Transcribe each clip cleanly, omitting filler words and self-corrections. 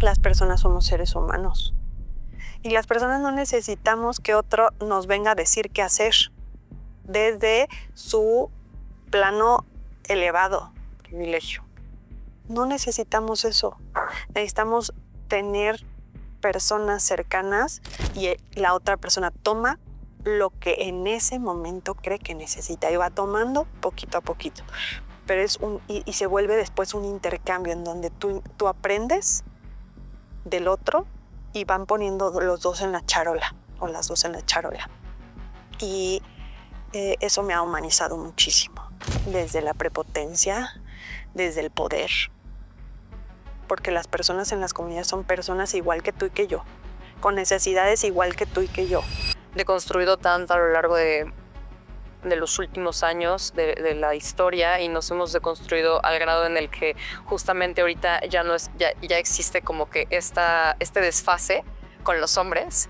Las personas somos seres humanos. Y las personas no necesitamos que otro nos venga a decir qué hacer desde su plano elevado, privilegio. No necesitamos eso. Necesitamos tener personas cercanas y la otra persona toma lo que en ese momento cree que necesita y va tomando poquito a poquito. Pero y se vuelve después un intercambio en donde tú aprendes del otro y van poniendo los dos en la charola o las dos en la charola. Y eso me ha humanizado muchísimo, desde la prepotencia, desde el poder, porque las personas en las comunidades son personas igual que tú y que yo, con necesidades igual que tú y que yo. Deconstruido tanto a lo largo de los últimos años de la historia y nos hemos deconstruido al grado en el que justamente ahorita ya existe como que este desfase con los hombres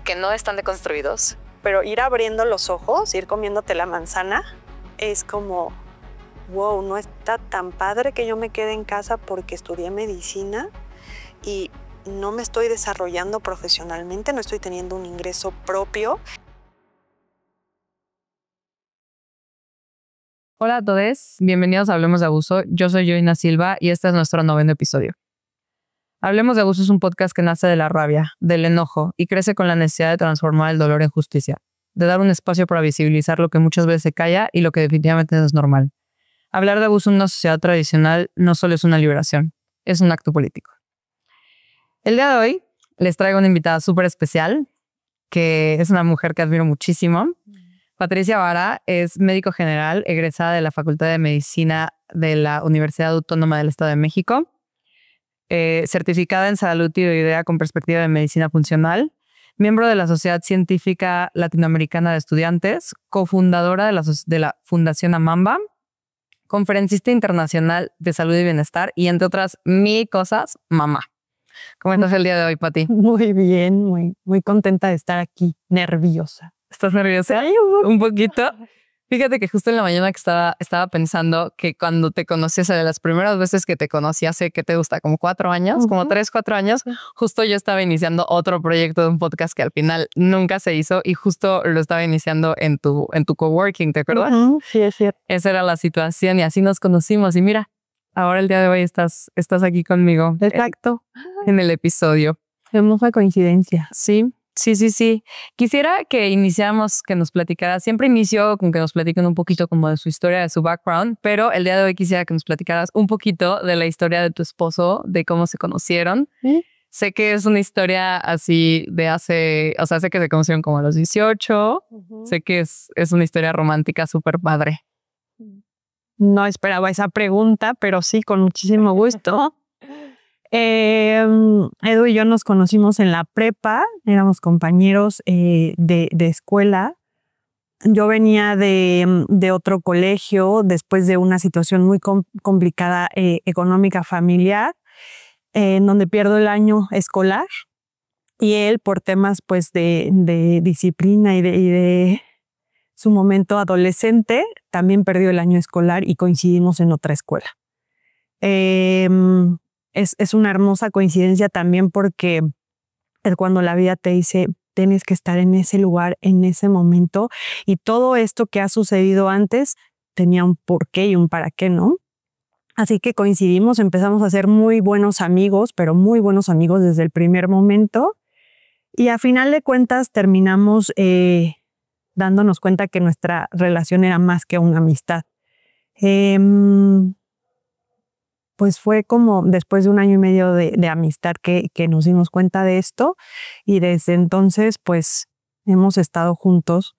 que no están deconstruidos. Pero ir abriendo los ojos, ir comiéndote la manzana, es como, wow, no está tan padre que yo me quede en casa porque estudié medicina y no me estoy desarrollando profesionalmente, no estoy teniendo un ingreso propio. Hola a todos, bienvenidos a Hablemos de Abuso. Yo soy Joina Silva y este es nuestro 9º episodio. Hablemos de Abuso es un podcast que nace de la rabia, del enojo y crece con la necesidad de transformar el dolor en justicia, de dar un espacio para visibilizar lo que muchas veces se calla y lo que definitivamente no es normal. Hablar de abuso en una sociedad tradicional no solo es una liberación, es un acto político. El día de hoy les traigo una invitada súper especial, que es una mujer que admiro muchísimo. Patricia Vara es médico general, egresada de la Facultad de Medicina de la Universidad Autónoma del Estado de México, certificada en salud y idea con perspectiva de medicina funcional, miembro de la Sociedad Científica Latinoamericana de Estudiantes, cofundadora de la Fundación Amamba, conferencista internacional de salud y bienestar y, entre otras 1000 cosas, mamá. ¿Cómo estás el día de hoy, Pati? Muy bien, muy contenta de estar aquí, nerviosa. ¿Estás nerviosa? Sí, un poquito. Fíjate que justo en la mañana que estaba pensando que cuando te conocí, o sea, de las primeras veces que te conocí hace, ¿qué te gusta? Como 4 años, como 3, 4 años, justo yo estaba iniciando otro proyecto de un podcast que al final nunca se hizo y justo lo estaba iniciando en tu coworking, ¿te acuerdas? Sí, es cierto. Esa era la situación y así nos conocimos y mira, ahora el día de hoy estás aquí conmigo. Exacto. En el episodio. Hermosa coincidencia. Sí. Quisiera que iniciáramos, que nos platicara. Siempre inicio con que nos platiquen un poquito como de su historia, de su background, pero el día de hoy quisiera que nos platicaras un poquito de la historia de tu esposo, de cómo se conocieron. ¿Sí? Sé que es una historia así de sé que se conocieron como a los 18. Sé que es una historia romántica súper padre. No esperaba esa pregunta, pero sí, con muchísimo gusto. Edu y yo nos conocimos en la prepa, éramos compañeros de escuela. Yo venía de otro colegio después de una situación muy complicada económica familiar, en donde pierdo el año escolar y él por temas pues de disciplina y de su momento adolescente también perdió el año escolar y coincidimos en otra escuela. Es una hermosa coincidencia también porque es cuando la vida te dice tienes que estar en ese lugar, en ese momento y todo esto que ha sucedido antes tenía un porqué y un para qué, ¿no? Así que coincidimos, empezamos a ser muy buenos amigos, pero muy buenos amigos desde el primer momento y a final de cuentas terminamos dándonos cuenta que nuestra relación era más que una amistad. Pues fue como después de 1 año y medio de amistad que nos dimos cuenta de esto y desde entonces pues hemos estado juntos.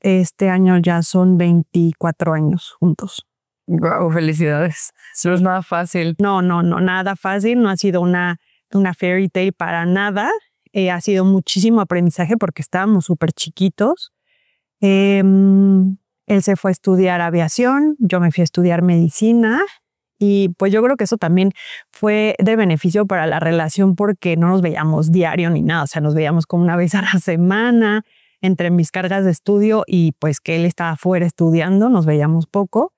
Este año ya son 24 años juntos. Wow, felicidades. Eso no es nada fácil. No, nada fácil. No ha sido una fairy tale para nada. Ha sido muchísimo aprendizaje porque estábamos súper chiquitos. Él se fue a estudiar aviación, yo me fui a estudiar medicina. Y pues yo creo que eso también fue de beneficio para la relación porque no nos veíamos diario ni nada. O sea, nos veíamos como una vez a la semana entre mis cargas de estudio y pues que él estaba fuera estudiando, nos veíamos poco.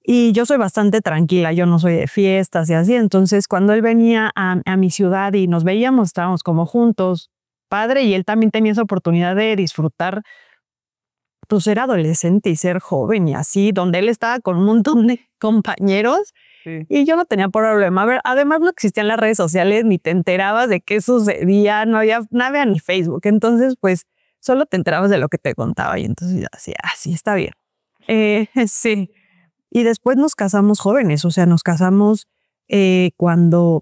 Y yo soy bastante tranquila, yo no soy de fiestas y así. Entonces, cuando él venía a mi ciudad y nos veíamos, estábamos como juntos, padre, y él también tenía esa oportunidad de disfrutar, pues ser adolescente y ser joven y así, donde él estaba con un montón de compañeros. Sí. Y yo no tenía problema. A ver, además no existían las redes sociales, ni te enterabas de qué sucedía, no había ni Facebook. Entonces, pues, solo te enterabas de lo que te contaba. Y entonces yo decía, sí, está bien. Sí. Y después nos casamos jóvenes, o sea, nos casamos cuando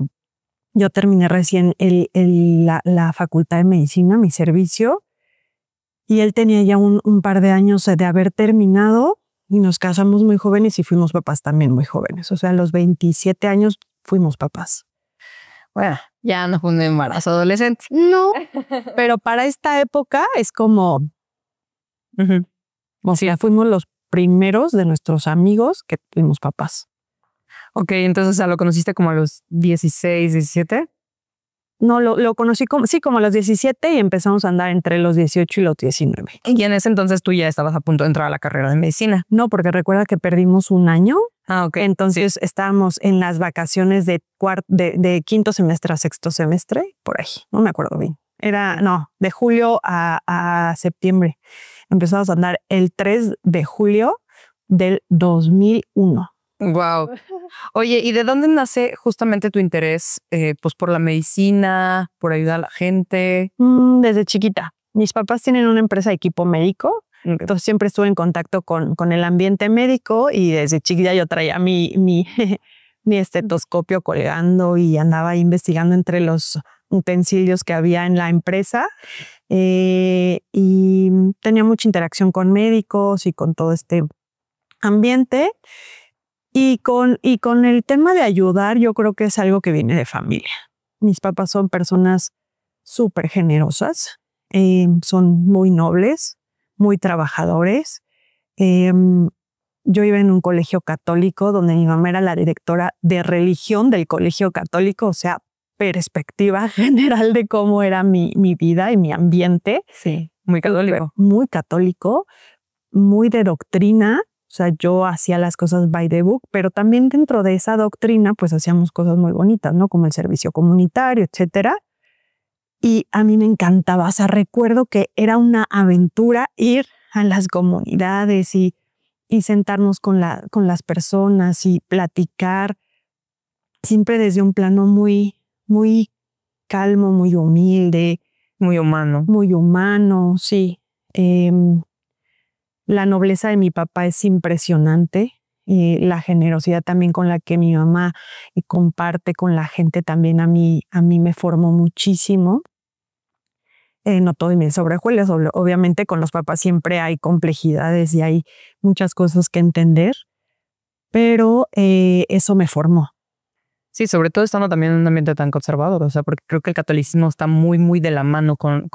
yo terminé recién la facultad de medicina, mi servicio, y él tenía ya un par de años de haber terminado y nos casamos muy jóvenes y fuimos papás también muy jóvenes. O sea, a los 27 años fuimos papás. Bueno, ya no fue un embarazo adolescente. No, pero para esta época es como, o sea, fuimos los primeros de nuestros amigos que tuvimos papás. Ok, entonces lo conociste como a los 16, 17. No, lo conocí como a los 17 y empezamos a andar entre los 18 y los 19. Y en ese entonces tú ya estabas a punto de entrar a la carrera de medicina. No, porque recuerda que perdimos un año. Ah, ok. Entonces estábamos en las vacaciones de quinto semestre a sexto semestre, por ahí, no me acuerdo bien. De julio a septiembre. Empezamos a andar el 3 de julio del 2001. Wow. Oye, ¿y de dónde nace justamente tu interés pues por la medicina, por ayudar a la gente? Desde chiquita. Mis papás tienen una empresa de equipo médico. Okay. Entonces siempre estuve en contacto con el ambiente médico y desde chiquita yo traía mi estetoscopio colgando y andaba investigando entre los utensilios que había en la empresa y tenía mucha interacción con médicos y con todo este ambiente. Y con el tema de ayudar, yo creo que es algo que viene de familia. Mis papás son personas súper generosas, son muy nobles, muy trabajadores. Yo iba en un colegio católico donde mi mamá era la directora de religión del colegio católico, o sea, perspectiva general de cómo era mi vida y mi ambiente. Sí, muy católico. Muy católico, muy de doctrina. O sea, yo hacía las cosas by the book, pero también dentro de esa doctrina, pues hacíamos cosas muy bonitas, ¿no? Como el servicio comunitario, etcétera. Y a mí me encantaba. O sea, recuerdo que era una aventura ir a las comunidades y sentarnos con las personas y platicar, siempre desde un plano muy, muy calmo, muy humilde. Muy humano. Muy humano, sí. La nobleza de mi papá es impresionante y la generosidad también con la que mi mamá comparte con la gente también a mí me formó muchísimo. No todo me sobrejuelas, obviamente con los papás siempre hay complejidades y hay muchas cosas que entender, pero eso me formó. Sí, sobre todo estando también en un ambiente tan conservador, o sea, porque creo que el catolicismo está muy, muy de la mano con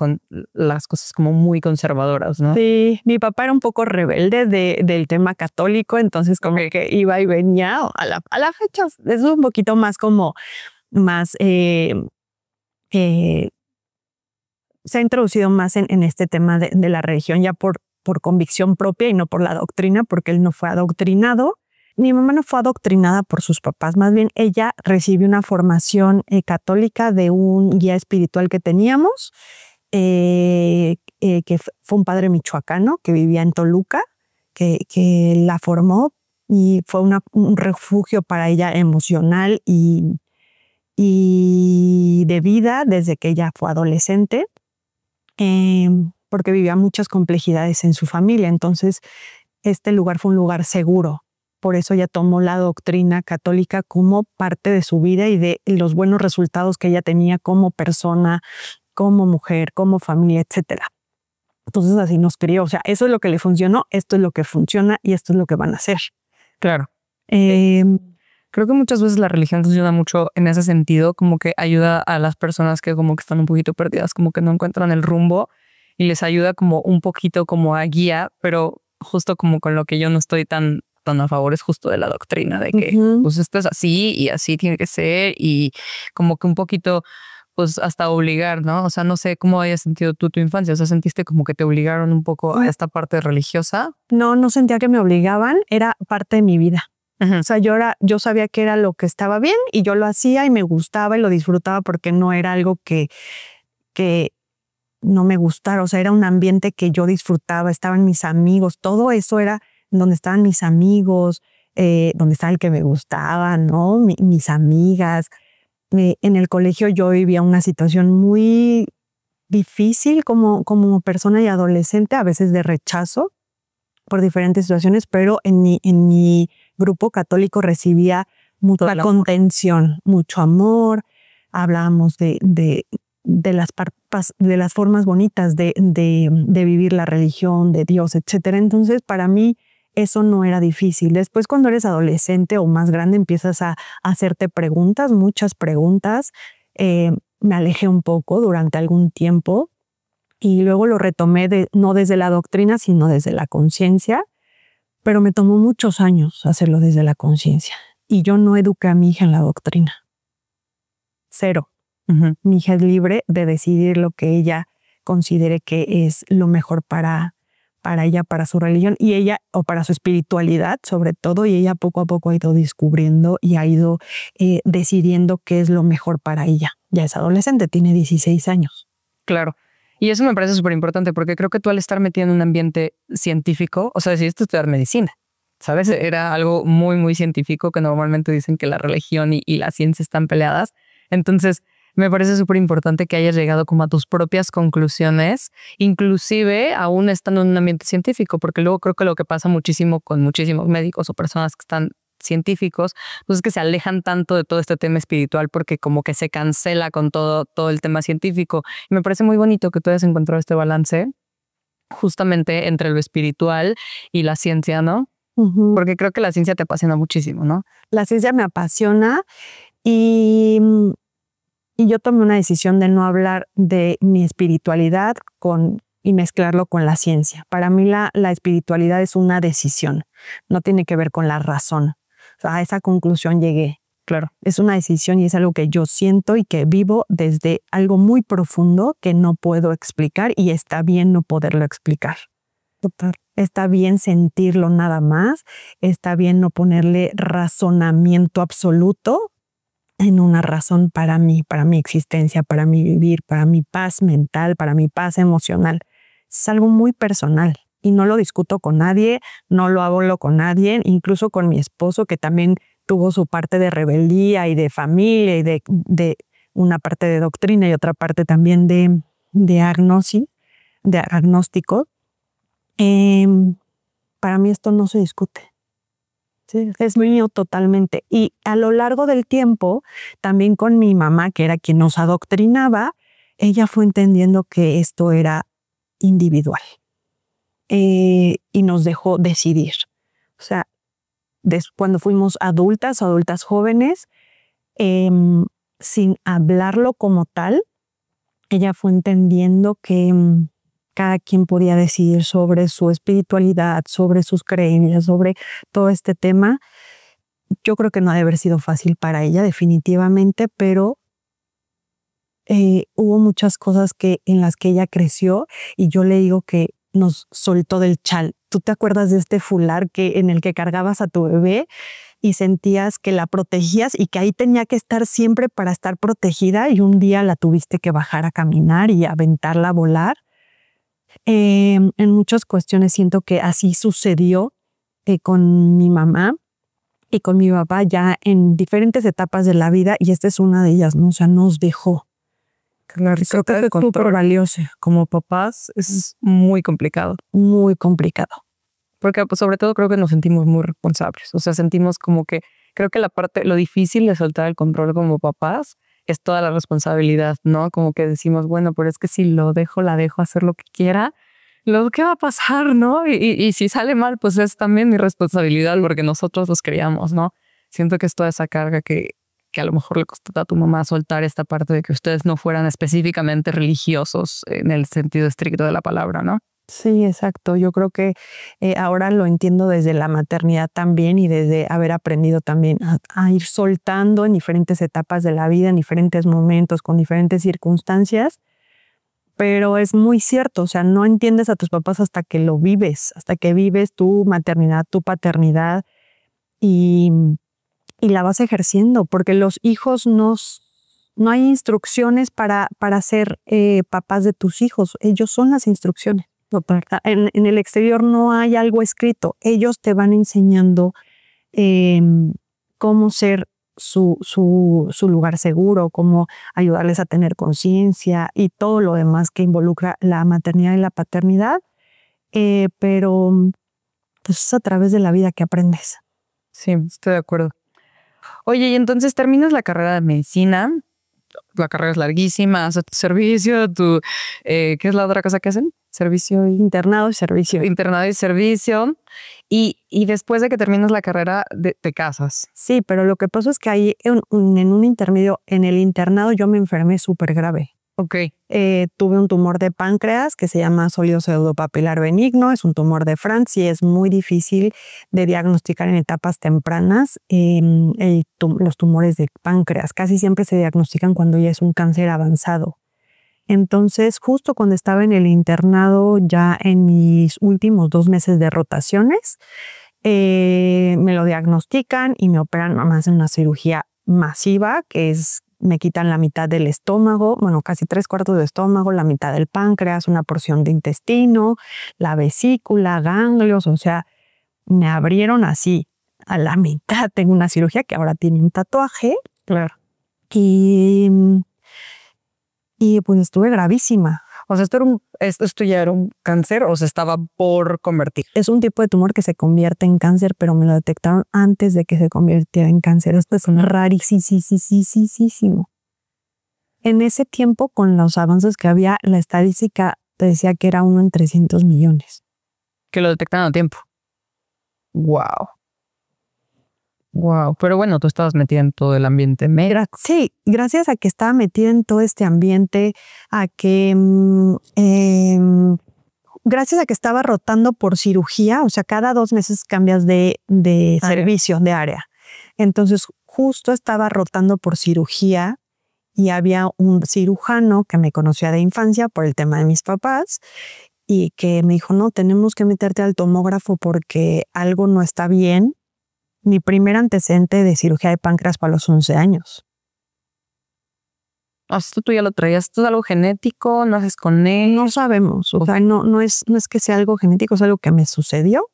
las cosas como muy conservadoras, ¿no? Sí, mi papá era un poco rebelde del tema católico, entonces como que iba y venía a la fecha. Es un poquito más como más... se ha introducido más en este tema de la religión ya por convicción propia y no por la doctrina, porque él no fue adoctrinado. Mi mamá no fue adoctrinada por sus papás, más bien ella recibió una formación católica de un guía espiritual que teníamos, que fue un padre michoacano que vivía en Toluca, que la formó y fue un refugio para ella emocional y de vida desde que ella fue adolescente, porque vivía muchas complejidades en su familia. Entonces, este lugar fue un lugar seguro. Por eso ella tomó la doctrina católica como parte de su vida y de los buenos resultados que ella tenía como persona, como mujer, como familia, etcétera. Entonces así nos crió. O sea, eso es lo que le funcionó, esto es lo que funciona y esto es lo que van a hacer. Claro. Creo que muchas veces la religión funciona mucho en ese sentido, como que ayuda a las personas que como que están un poquito perdidas, como que no encuentran el rumbo y les ayuda como un poquito como a guía, pero justo como con lo que yo no estoy tan a favor es justo de la doctrina de que pues esto es así y así tiene que ser y como que un poquito pues hasta obligar, ¿no? O sea, no sé cómo hayas sentido tú tu infancia, o sea, ¿sentiste como que te obligaron un poco a esta parte religiosa? No sentía que me obligaban, era parte de mi vida. Ujú. O sea, yo sabía que era lo que estaba bien y yo lo hacía y me gustaba y lo disfrutaba porque no era algo que no me gustara. O sea, era un ambiente que yo disfrutaba, estaban mis amigos, todo eso era donde estaban mis amigos, donde estaba el que me gustaba, ¿no? Mis amigas. En el colegio yo vivía una situación muy difícil como persona y adolescente, a veces de rechazo por diferentes situaciones, pero en mi grupo católico recibía mucha contención, mucho amor. Hablábamos de las formas bonitas de vivir la religión, de Dios, etcétera. Entonces, para mí eso no era difícil. Después, cuando eres adolescente o más grande, empiezas a hacerte preguntas, muchas preguntas. Me alejé un poco durante algún tiempo y luego lo retomé no desde la doctrina, sino desde la conciencia, pero me tomó muchos años hacerlo desde la conciencia. Y yo no eduqué a mi hija en la doctrina. Cero. Ujú. Mi hija es libre de decidir lo que ella considere que es lo mejor para ella, para su religión y ella, o para su espiritualidad sobre todo, y ella poco a poco ha ido descubriendo y ha ido decidiendo qué es lo mejor para ella. Ya es adolescente, tiene 16 años. Claro. Y eso me parece súper importante porque creo que tú al estar metido en un ambiente científico, o sea, decidiste estudiar medicina, ¿sabes? Era algo muy, muy científico que normalmente dicen que la religión y la ciencia están peleadas. Entonces, me parece súper importante que hayas llegado como a tus propias conclusiones, inclusive aún estando en un ambiente científico, porque luego creo que lo que pasa muchísimo con muchísimos médicos o personas que están científicos, pues es que se alejan tanto de todo este tema espiritual porque como que se cancela con todo el tema científico. Y me parece muy bonito que tú hayas encontrado este balance justamente entre lo espiritual y la ciencia, ¿no? Uh-huh. Porque creo que la ciencia te apasiona muchísimo, ¿no? La ciencia me apasiona y yo tomé una decisión de no hablar de mi espiritualidad y mezclarlo con la ciencia. Para mí la espiritualidad es una decisión, no tiene que ver con la razón. O sea, a esa conclusión llegué. Claro, es una decisión y es algo que yo siento y que vivo desde algo muy profundo que no puedo explicar y está bien no poderlo explicar. Total. Está bien sentirlo nada más, está bien no ponerle razonamiento absoluto en una razón para mí, para mi existencia, para mi vivir, para mi paz mental, para mi paz emocional. Es algo muy personal y no lo discuto con nadie, no lo hablo con nadie, incluso con mi esposo, que también tuvo su parte de rebeldía y de familia y de una parte de doctrina y otra parte también de agnóstico. Para mí esto no se discute. Sí, es mío totalmente. Y a lo largo del tiempo, también con mi mamá, que era quien nos adoctrinaba, ella fue entendiendo que esto era individual y nos dejó decidir. O sea, cuando fuimos adultas jóvenes, sin hablarlo como tal, ella fue entendiendo que cada quien podía decidir sobre su espiritualidad, sobre sus creencias, sobre todo este tema. Yo creo que no ha de haber sido fácil para ella, definitivamente, pero hubo muchas cosas en las que ella creció y yo le digo que nos soltó del chal. ¿Tú te acuerdas de este fular en el que cargabas a tu bebé y sentías que la protegías y que ahí tenía que estar siempre para estar protegida y un día la tuviste que bajar a caminar y aventarla a volar? En muchas cuestiones siento que así sucedió con mi mamá y con mi papá ya en diferentes etapas de la vida y esta es una de ellas, ¿no? O sea, nos dejó. Claro, Creo que es súper valioso. Como papás es muy complicado. Muy complicado. Porque pues, sobre todo creo que nos sentimos muy responsables. O sea, sentimos como que creo que lo difícil de soltar el control como papás es toda la responsabilidad, ¿no? Como que decimos, bueno, pero es que si la dejo hacer lo que quiera, ¿qué va a pasar, no? Y si sale mal, pues es también mi responsabilidad porque nosotros los criamos, ¿no? Siento que es toda esa carga que a lo mejor le costó a tu mamá soltar esta parte de que ustedes no fueran específicamente religiosos en el sentido estricto de la palabra, ¿no? Sí, exacto. Yo creo que ahora lo entiendo desde la maternidad también y desde haber aprendido también a ir soltando en diferentes etapas de la vida, en diferentes momentos, con diferentes circunstancias. Pero es muy cierto, o sea, no entiendes a tus papás hasta que lo vives, hasta que vives tu maternidad, tu paternidad. y la vas ejerciendo, porque los hijos no hay instrucciones para ser papás de tus hijos. Ellos son las instrucciones. En el exterior no hay algo escrito. Ellos te van enseñando cómo ser su lugar seguro, cómo ayudarles a tener conciencia y todo lo demás que involucra la maternidad y la paternidad. Pero pues es a través de la vida que aprendes. Sí, estoy de acuerdo. Oye, y entonces terminas la carrera de medicina. La carrera es larguísima, haces tu servicio, ¿qué es la otra cosa que hacen? Servicio y... Internado y servicio. Internado y servicio. Y después de que terminas la carrera, te casas. Sí, pero lo que pasó es que ahí en un intermedio, en el internado, yo me enfermé súper grave. Ok. Tuve un tumor de páncreas que se llama sólido pseudopapilar benigno. Es un tumor de Franz y es muy difícil de diagnosticar en etapas tempranas. Los tumores de páncreas casi siempre se diagnostican cuando ya es un cáncer avanzado. Entonces, justo cuando estaba en el internado, ya en mis últimos 2 meses de rotaciones, me lo diagnostican y me operan, me hacen una cirugía masiva que es... Me quitan la mitad del estómago, bueno, casi 3/4 del estómago, la mitad del páncreas, una porción de intestino, la vesícula, ganglios, o sea, me abrieron así a la mitad. Tengo una cirugía que ahora tiene un tatuaje. Claro. Y pues estuve gravísima. O sea, ¿esto ya era un cáncer o se estaba por convertir? Es un tipo de tumor que se convierte en cáncer, pero me lo detectaron antes de que se convirtiera en cáncer. Esto es rarísimo. En ese tiempo, con los avances que había, la estadística te decía que era 1 en 300 millones. Que lo detectaron a tiempo. Wow. Wow. Pero bueno, tú estabas metida en todo el ambiente médico. Sí, gracias a que estaba metida en todo este ambiente, gracias a que estaba rotando por cirugía, o sea, cada 2 meses cambias de servicio, de área. Entonces, justo estaba rotando por cirugía y había un cirujano que me conocía de infancia por el tema de mis papás y que me dijo, no, tenemos que meterte al tomógrafo porque algo no está bien. Mi primer antecedente de cirugía de páncreas fue a los 11 años. ¿Esto tú ya lo traías? ¿Esto es algo genético? ¿Naces con él? No sabemos. O sea, no es que sea algo genético, es algo que me sucedió.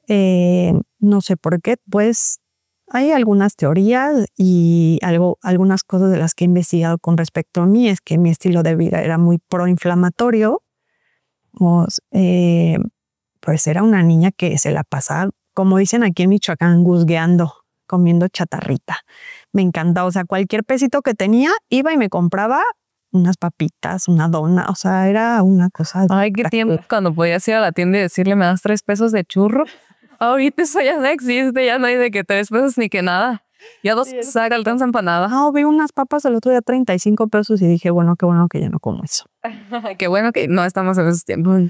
No sé por qué. Pues hay algunas teorías y algunas cosas de las que he investigado con respecto a mí es que mi estilo de vida era muy proinflamatorio. Pues era una niña que se la pasaba, como dicen aquí en Michoacán, guzgueando, comiendo chatarrita. Me encantaba, o sea, cualquier pesito que tenía, iba y me compraba unas papitas, una dona, o sea, era una cosa... Ay, qué tiempo cuando podías ir a la tienda y decirle, ¿me das 3 pesos de churro? Ahorita eso ya no existe, ya no hay de que 3 pesos ni que nada. Ya 2 saca alcanza empanada. No, vi unas papas el otro día 35 pesos y dije, bueno, qué bueno que ya no como eso. Qué bueno que no estamos en esos tiempos.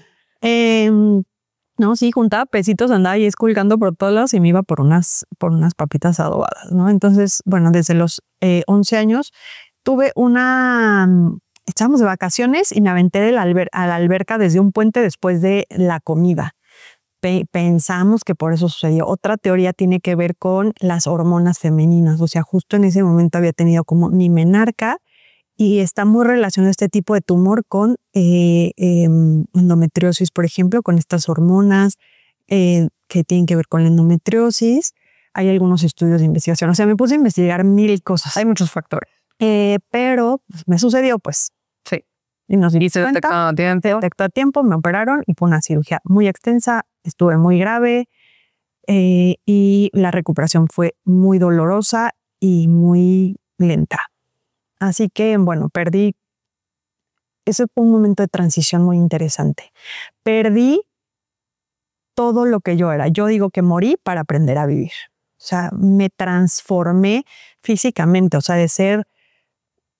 No, sí, juntaba pesitos, andaba ahí esculcando por todos lados y me iba por unas papitas adobadas, ¿no? Entonces, bueno, desde los 11 años estábamos de vacaciones y me aventé a la alberca desde un puente después de la comida. Pensamos que por eso sucedió. Otra teoría tiene que ver con las hormonas femeninas, o sea, justo en ese momento había tenido como mi menarca y está muy relacionado este tipo de tumor con endometriosis, por ejemplo, con estas hormonas que tienen que ver con la endometriosis. Hay algunos estudios de investigación. O sea, me puse a investigar 1000 cosas. Hay muchos factores. Pero pues, me sucedió, pues. Sí. Y nos se detectó a tiempo, me operaron y fue una cirugía muy extensa. Estuve muy grave y la recuperación fue muy dolorosa y muy lenta. Así que, bueno, ese fue un momento de transición muy interesante. Perdí todo lo que yo era. Yo digo que morí para aprender a vivir. O sea, me transformé físicamente, o sea,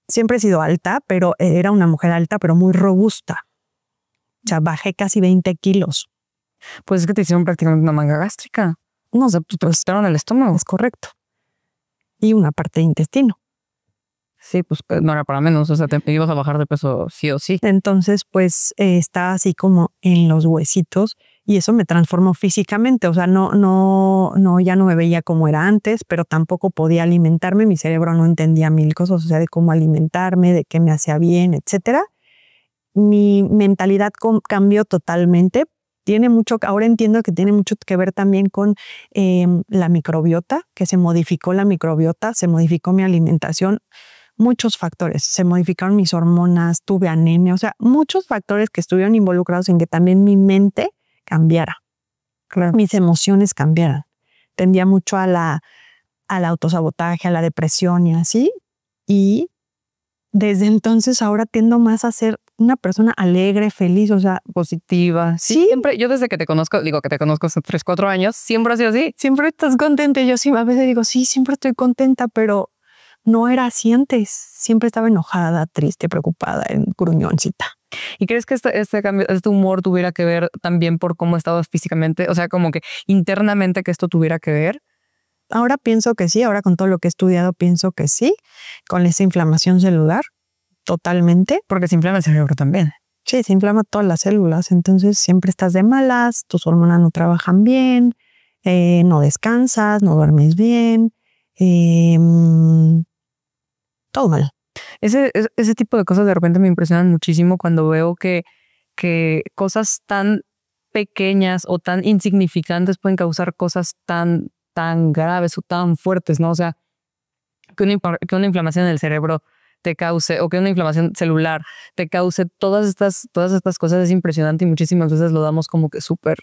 siempre he sido alta, pero era una mujer alta, pero muy robusta. O sea, bajé casi 20 kilos. Pues es que te hicieron prácticamente una manga gástrica. No, te quitaron el estómago. Es correcto. Y una parte de intestino. Sí, pues no era para menos, o sea, te ibas a bajar de peso sí o sí. Entonces, pues estaba así como en los huesitos Y eso me transformó físicamente, o sea, ya no me veía como era antes, pero tampoco podía alimentarme. Mi cerebro no entendía mil cosas, o sea, de cómo alimentarme, de qué me hacía bien, etcétera. Mi mentalidad cambió totalmente. Ahora entiendo que tiene mucho que ver también con la microbiota, que se modificó la microbiota, se modificó mi alimentación, muchos factores, se modificaron mis hormonas, tuve anemia, o sea, muchos factores que estuvieron involucrados en que también mi mente cambiara, Claro. mis emociones cambiaran. Tendía mucho al autosabotaje, a la depresión y así. Y desde entonces ahora tiendo más a ser una persona alegre, feliz, o sea, Positiva. Sí. Siempre, yo desde que te conozco, digo que te conozco hace 3, 4 años, siempre ha sido así. siempre estás contenta. Y yo sí, a veces digo, sí, siempre estoy contenta, pero no era así antes. Siempre estaba enojada, triste, preocupada, gruñoncita. ¿Y crees que este cambio, este humor tuviera que ver también por cómo estabas físicamente? O sea, como que internamente que esto tuviera que ver. Ahora pienso que sí, ahora con todo lo que he estudiado pienso que sí, con esa inflamación celular, totalmente. Porque se inflama el cerebro también. Sí, se inflama todas las células, entonces siempre estás de malas, tus hormonas no trabajan bien, no descansas, no duermes bien, todo mal. Ese tipo de cosas de repente me impresionan muchísimo cuando veo que cosas tan pequeñas o tan insignificantes pueden causar cosas tan graves o tan fuertes, ¿no? O sea, que una inflamación en el cerebro te cause, o que una inflamación celular te cause todas estas cosas es impresionante, y muchísimas veces lo damos como que súper,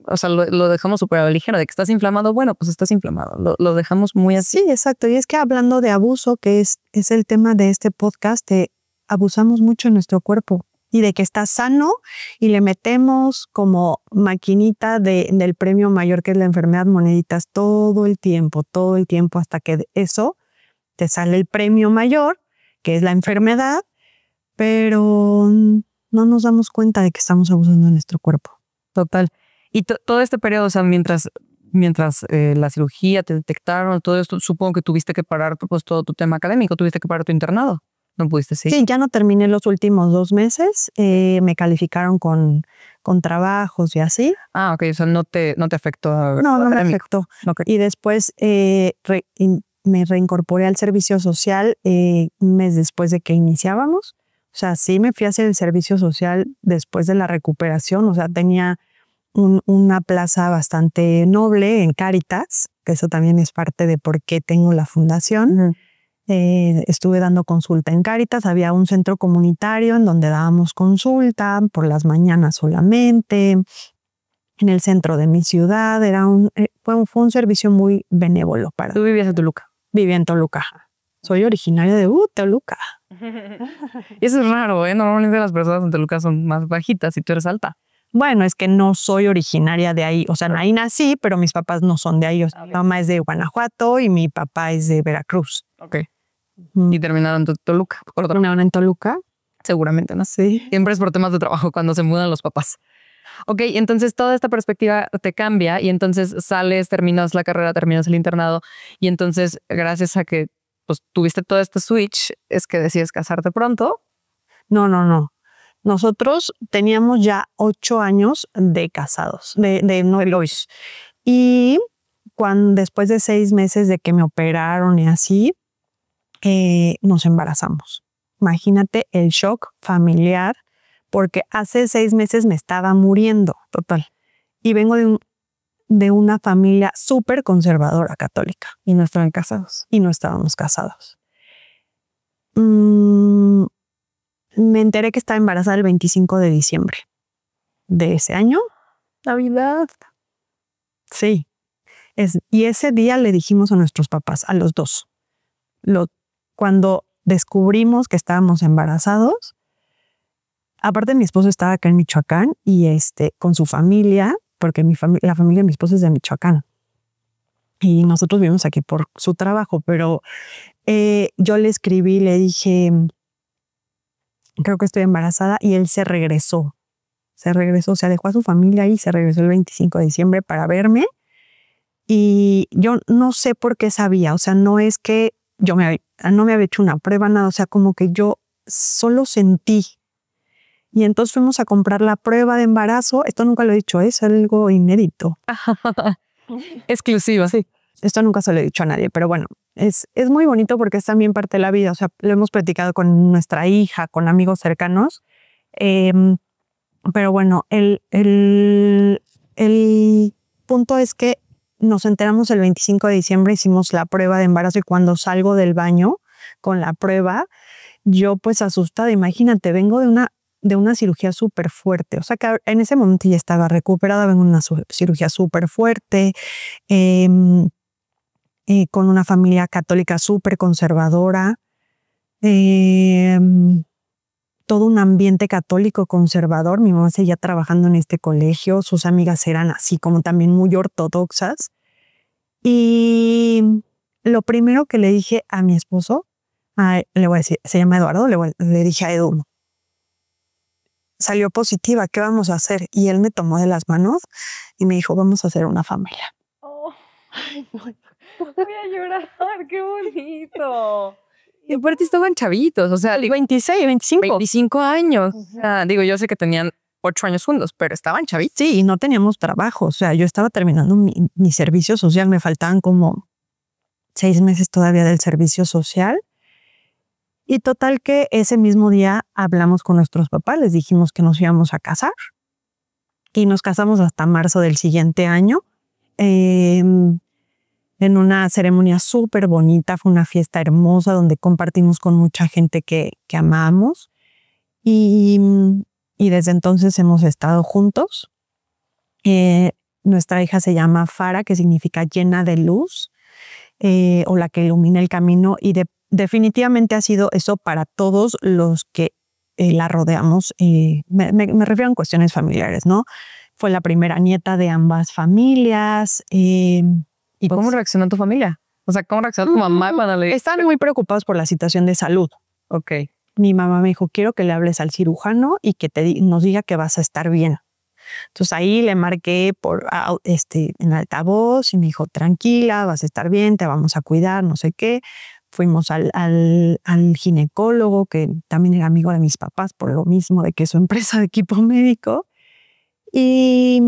o sea, lo dejamos súper a la ligera, de que estás inflamado, bueno, pues estás inflamado, lo dejamos muy así. Sí, exacto. Y es que hablando de abuso, que es el tema de este podcast, abusamos mucho en nuestro cuerpo y de que está sano y le metemos como maquinita del premio mayor, que es la enfermedad, moneditas todo el tiempo, hasta que de eso te sale el premio mayor, que es la enfermedad, pero no nos damos cuenta de que estamos abusando de nuestro cuerpo. Total. Y todo este periodo, o sea, mientras la cirugía te detectaron, todo esto, supongo que tuviste que parar pues todo tu tema académico, tuviste que parar tu internado. No pudiste seguir. Sí, ya no terminé los últimos 2 meses. Me calificaron con trabajos y así. Ah, ok. O sea, no te afectó. No me afectó. Okay. Y después me reincorporé al servicio social un mes después de que iniciábamos. O sea, sí me fui a hacer el servicio social después de la recuperación. O sea, tenía una plaza bastante noble en Cáritas, que eso también es parte de por qué tengo la fundación. Estuve dando consulta en Cáritas, había un centro comunitario en donde dábamos consulta por las mañanas solamente, en el centro de mi ciudad. Fue un servicio muy benévolo para... ¿Tú vivías en Toluca? Vivía en Toluca. Soy originaria de Toluca. Y eso es raro, ¿eh? Normalmente las personas en Toluca son más bajitas y tú eres alta. Bueno, es que no soy originaria de ahí. O sea, ahí nací, pero mis papás no son de ahí. O sea, mi mamá es de Guanajuato y mi papá es de Veracruz. Ok. Y terminaron en Toluca. ¿Terminaron en Toluca? Seguramente, ¿no? Sí. Siempre es por temas de trabajo cuando se mudan los papás. Ok, entonces toda esta perspectiva te cambia y entonces sales, terminas la carrera, terminas el internado y entonces gracias a que pues tuviste todo este switch es que decides casarte pronto. No. Nosotros teníamos ya 8 años de casados, de novios. Y después de 6 meses de que me operaron y así, nos embarazamos. Imagínate el shock familiar, porque hace 6 meses me estaba muriendo, total. Y vengo de una familia súper conservadora católica. Y no estaban casados. Y no estábamos casados. Me enteré que estaba embarazada el 25 de diciembre de ese año. Navidad. Sí. Y ese día le dijimos a nuestros papás, a los dos. Cuando descubrimos que estábamos embarazados, aparte mi esposo estaba acá en Michoacán y con su familia, porque la familia de mi esposo es de Michoacán. Y nosotros vivimos aquí por su trabajo, pero yo le escribí, le dije, creo que estoy embarazada, y él se regresó, o sea, dejó a su familia ahí, se regresó el 25 de diciembre para verme. Y yo no sé por qué sabía, o sea, no es que no me había hecho una prueba, nada, o sea, como que yo solo sentí Y entonces fuimos a comprar la prueba de embarazo. Esto nunca lo he dicho, es algo inédito. Exclusiva. Sí, esto nunca se lo he dicho a nadie, pero bueno, es muy bonito porque es también parte de la vida. O sea, lo hemos platicado con nuestra hija, con amigos cercanos. Pero bueno, el punto es que nos enteramos el 25 de diciembre, hicimos la prueba de embarazo y cuando salgo del baño con la prueba, yo pues asustada, imagínate, vengo de una cirugía súper fuerte. O sea que en ese momento ya estaba recuperada, vengo de una cirugía súper fuerte, con una familia católica súper conservadora, todo un ambiente católico conservador. Mi mamá seguía trabajando en este colegio, sus amigas eran así como también muy ortodoxas. Y lo primero que le dije a mi esposo, le voy a decir, se llama Eduardo, le dije a Edu, salió positiva, ¿qué vamos a hacer? Y él me tomó de las manos y me dijo, vamos a hacer una familia. Oh, ay, no, voy a llorar, qué bonito. Y aparte estaban chavitos, o sea, 26, 25. 25 años. O sea, digo, yo sé que tenían 8 años juntos, pero estaban chavitos. Sí, y no teníamos trabajo. O sea, yo estaba terminando mi servicio social, me faltaban como 6 meses todavía del servicio social. Y total que ese mismo día hablamos con nuestros papás, les dijimos que nos íbamos a casar. Y nos casamos hasta marzo del siguiente año. En una ceremonia súper bonita, fue una fiesta hermosa donde compartimos con mucha gente que amamos y desde entonces hemos estado juntos. Nuestra hija se llama Fara, que significa llena de luz, o la que ilumina el camino, y definitivamente ha sido eso para todos los que la rodeamos. Me refiero a cuestiones familiares, ¿no? Fue la primera nieta de ambas familias. ¿Y cómo reaccionó tu familia? O sea, ¿cómo reaccionó tu mamá cuando le... Están muy preocupados por la situación de salud. Ok. Mi mamá me dijo, quiero que le hables al cirujano y que nos diga que vas a estar bien. Entonces ahí le marqué en altavoz y me dijo, tranquila, vas a estar bien, te vamos a cuidar, no sé qué. Fuimos al ginecólogo, que también era amigo de mis papás, por lo mismo de que es su empresa de equipo médico. Y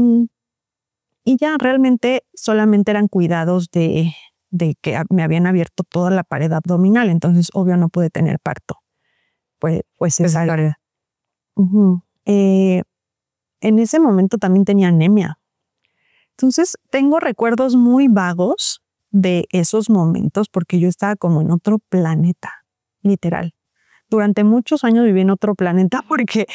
ya realmente solamente eran cuidados de que me habían abierto toda la pared abdominal. Entonces, obvio, no pude tener parto. Pues cesárea. En ese momento también tenía anemia. Entonces, tengo recuerdos muy vagos de esos momentos porque yo estaba como en otro planeta, literal. Durante muchos años viví en otro planeta porque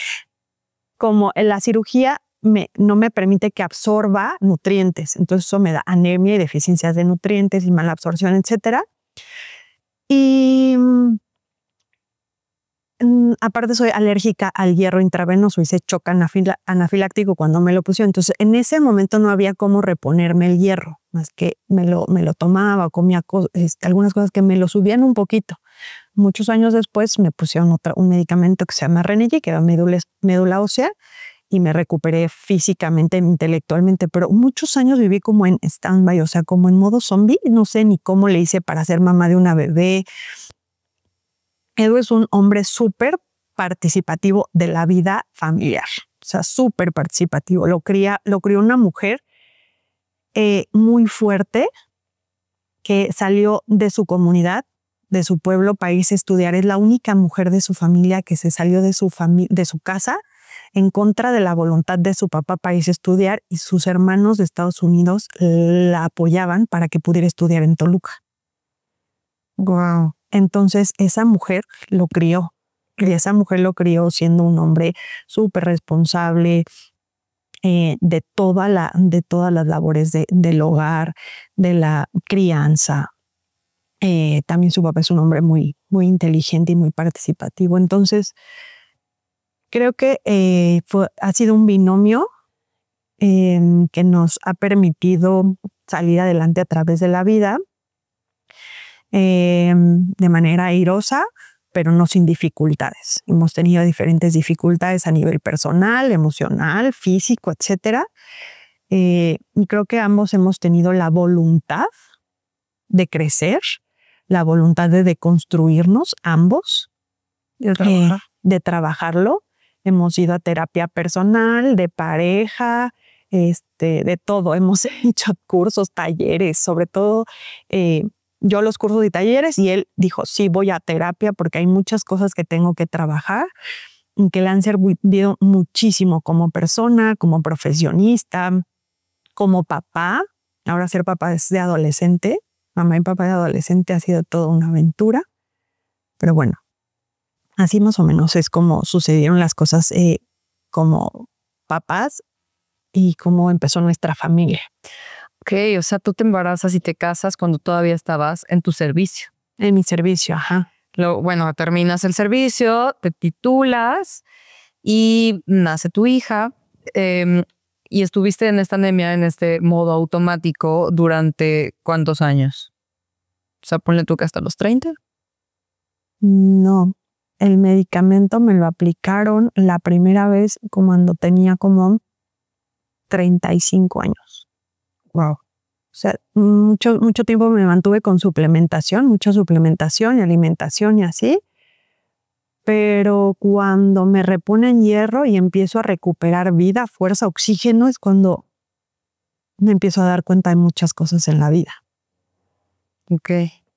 como en la cirugía no me permite que absorba nutrientes. Entonces eso me da anemia y deficiencias de nutrientes y mala absorción, etc. Y aparte soy alérgica al hierro intravenoso, hice shock anafiláctico cuando me lo pusieron. Entonces en ese momento no había cómo reponerme el hierro, más que me lo tomaba, comía algunas cosas que me lo subían un poquito. Muchos años después me pusieron un medicamento que se llama Renergy, que era médula ósea, y me recuperé físicamente, intelectualmente, pero muchos años viví como en stand-by, o sea, como en modo zombie. No sé ni cómo le hice para ser mamá de una bebé. Edu es un hombre súper participativo de la vida familiar, o sea, súper participativo. Lo crió una mujer muy fuerte que salió de su comunidad, de su pueblo, para irse a estudiar. Es la única mujer de su familia que se salió de su casa en contra de la voluntad de su papá para irse a estudiar, y sus hermanos de Estados Unidos la apoyaban para que pudiera estudiar en Toluca. Wow. Entonces esa mujer lo crió, y esa mujer lo crió siendo un hombre súper responsable de todas las labores del hogar, de la crianza. También su papá es un hombre muy, muy inteligente y muy participativo. Entonces creo que ha sido un binomio que nos ha permitido salir adelante a través de la vida de manera airosa, pero no sin dificultades. Hemos tenido diferentes dificultades a nivel personal, emocional, físico, etc. Y creo que ambos hemos tenido la voluntad de crecer, la voluntad de deconstruirnos ambos, de trabajarlo. hemos ido a terapia personal, de pareja, de todo. Hemos hecho cursos, talleres, sobre todo yo los cursos y talleres, y él dijo, sí, voy a terapia porque hay muchas cosas que tengo que trabajar y que le han servido muchísimo como persona, como profesionista, como papá. Ahora ser papá es de adolescente, mamá y papá de adolescente ha sido toda una aventura, pero bueno, así más o menos es como sucedieron las cosas como papás y cómo empezó nuestra familia. Ok, o sea, tú te embarazas y te casas cuando todavía estabas en tu servicio. En mi servicio, ajá. Bueno, terminas el servicio, te titulas y nace tu hija. Y estuviste en esta anemia, en este modo automático, durante ¿cuántos años? O sea, ponle tú que hasta los 30. No, el medicamento me lo aplicaron la primera vez cuando tenía como 35 años. Wow. O sea, mucho tiempo me mantuve con suplementación, mucha suplementación y alimentación y así. Pero cuando me reponen hierro y empiezo a recuperar vida, fuerza, oxígeno, es cuando me empiezo a dar cuenta de muchas cosas en la vida. Ok.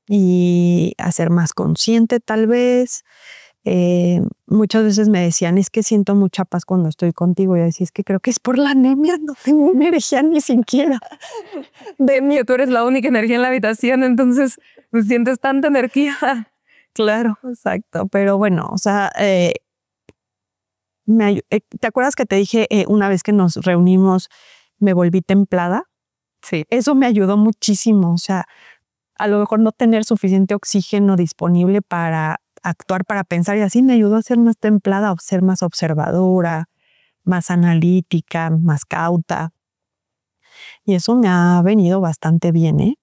Y a ser más consciente tal vez. Muchas veces me decían, es que siento mucha paz cuando estoy contigo. Y yo decía, es que creo que es por la anemia, no tengo energía ni siquiera. Tú eres la única energía en la habitación, entonces pues, sientes tanta energía. Claro, exacto. Pero bueno, o sea, ¿te acuerdas que te dije una vez que nos reunimos, me volví templada? Sí. Eso me ayudó muchísimo. O sea, a lo mejor no tener suficiente oxígeno disponible para actuar, para pensar, y así me ayudó a ser más templada, a ser más observadora, más analítica, más cauta. Y eso me ha venido bastante bien, ¿eh?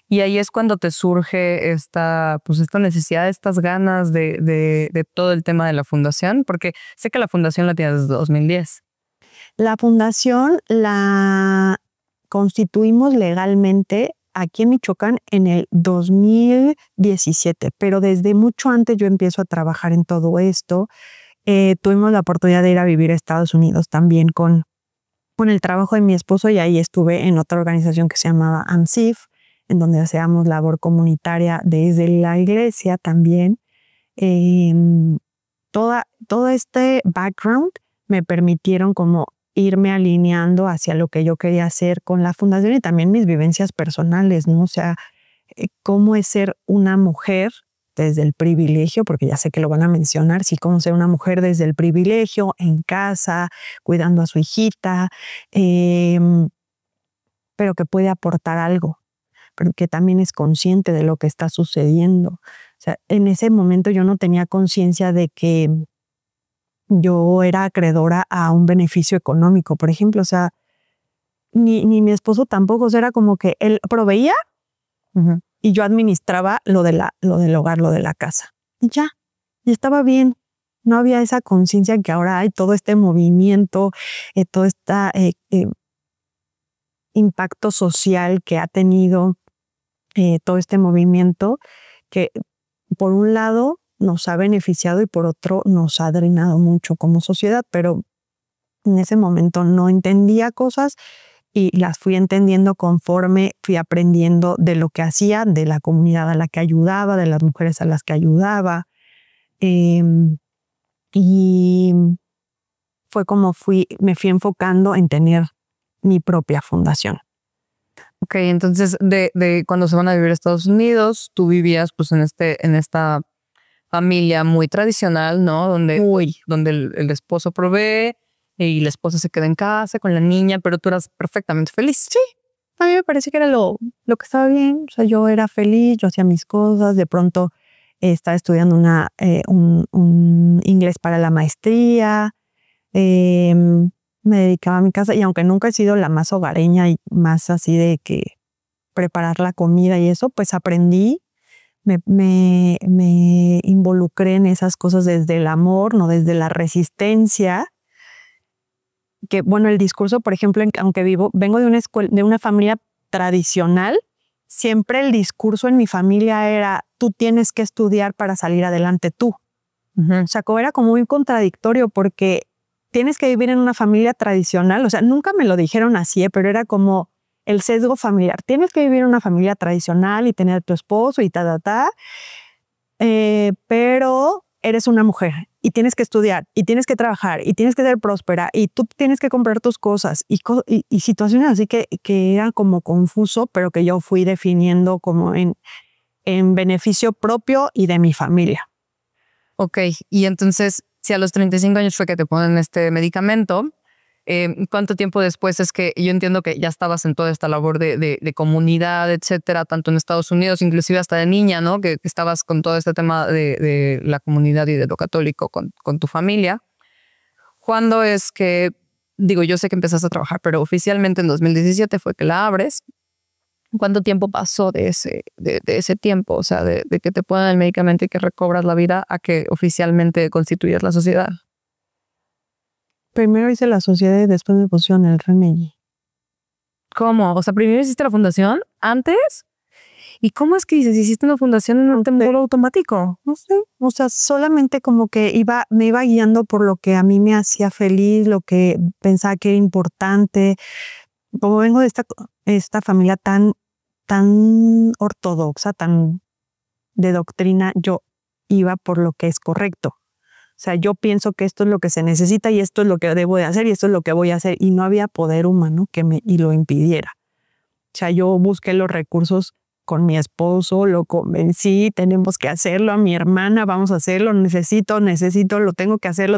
Y ahí es cuando te surge esta necesidad, estas ganas de todo el tema de la fundación, porque sé que la fundación la tienes desde 2010. La fundación la constituimos legalmente aquí en Michoacán en el 2017, pero desde mucho antes yo empiezo a trabajar en todo esto. Tuvimos la oportunidad de ir a vivir a Estados Unidos también con el trabajo de mi esposo, y ahí estuve en otra organización que se llamaba AMSIF, en donde hacíamos labor comunitaria desde la iglesia también. Todo este background me permitieron como irme alineando hacia lo que yo quería hacer con la fundación y también mis vivencias personales, ¿no? O sea, cómo es ser una mujer desde el privilegio, porque ya sé que lo van a mencionar, sí, cómo ser una mujer desde el privilegio, en casa, cuidando a su hijita, pero que puede aportar algo, pero que también es consciente de lo que está sucediendo. O sea, en ese momento yo no tenía conciencia de que yo era acreedora a un beneficio económico, por ejemplo. O sea, ni mi esposo tampoco. O sea, era como que él proveía y yo administraba lo del hogar, lo de la casa. Y ya, y estaba bien. No había esa conciencia que ahora hay, todo este movimiento, todo este impacto social que ha tenido todo este movimiento, que por un lado nos ha beneficiado y por otro nos ha drenado mucho como sociedad, pero en ese momento no entendía cosas y las fui entendiendo conforme fui aprendiendo de lo que hacía, de la comunidad a la que ayudaba, de las mujeres a las que ayudaba. Y fue como me fui enfocando en tener mi propia fundación. Ok, entonces de cuando se van a vivir a Estados Unidos, tú vivías pues en esta familia muy tradicional, ¿no? Donde el esposo provee y la esposa se queda en casa con la niña, pero tú eras perfectamente feliz. Sí, a mí me parece que era lo que estaba bien. O sea, yo era feliz, yo hacía mis cosas. De pronto estaba estudiando un inglés para la maestría. Me dedicaba a mi casa, y aunque nunca he sido la más hogareña y más así de que preparar la comida y eso, pues aprendí. Me involucré en esas cosas desde el amor, no desde la resistencia. Que bueno, el discurso, por ejemplo, aunque vengo de una familia tradicional, siempre el discurso en mi familia era: tú tienes que estudiar para salir adelante tú. Ujú. O sea, era como muy contradictorio porque tienes que vivir en una familia tradicional. O sea, nunca me lo dijeron así, pero era como el sesgo familiar. Tienes que vivir en una familia tradicional y tener a tu esposo y pero eres una mujer y tienes que estudiar y tienes que trabajar y tienes que ser próspera y tú tienes que comprar tus cosas y situaciones así que eran como confuso, pero que yo fui definiendo como en beneficio propio y de mi familia. Ok, y entonces, si a los 35 años fue que te ponen este medicamento, ¿cuánto tiempo después es que yo entiendo que ya estabas en toda esta labor de comunidad, etcétera, tanto en Estados Unidos, inclusive hasta de niña, ¿no? Que estabas con todo este tema de la comunidad y de lo católico con tu familia. ¿Cuándo es que, digo, yo sé que empezaste a trabajar, pero oficialmente en 2017 fue que la abres? ¿Cuánto tiempo pasó de ese tiempo? O sea, de que te ponen el medicamento y que recobras la vida a que oficialmente constituyes la sociedad. Primero hice la sociedad y después me pusieron el Remedy. ¿Cómo? O sea, primero hiciste la fundación, antes. ¿Y cómo es que dices, hiciste una fundación en un temor automático? No sé, o sea, solamente como que me iba guiando por lo que a mí me hacía feliz, lo que pensaba que era importante. Como vengo de esta familia tan ortodoxa, tan de doctrina, yo iba por lo que es correcto. O sea, yo pienso que esto es lo que se necesita y esto es lo que debo de hacer y esto es lo que voy a hacer. Y no había poder humano y lo impidiera. O sea, yo busqué los recursos con mi esposo, lo convencí, tenemos que hacerlo, a mi hermana, vamos a hacerlo, necesito, lo tengo que hacer,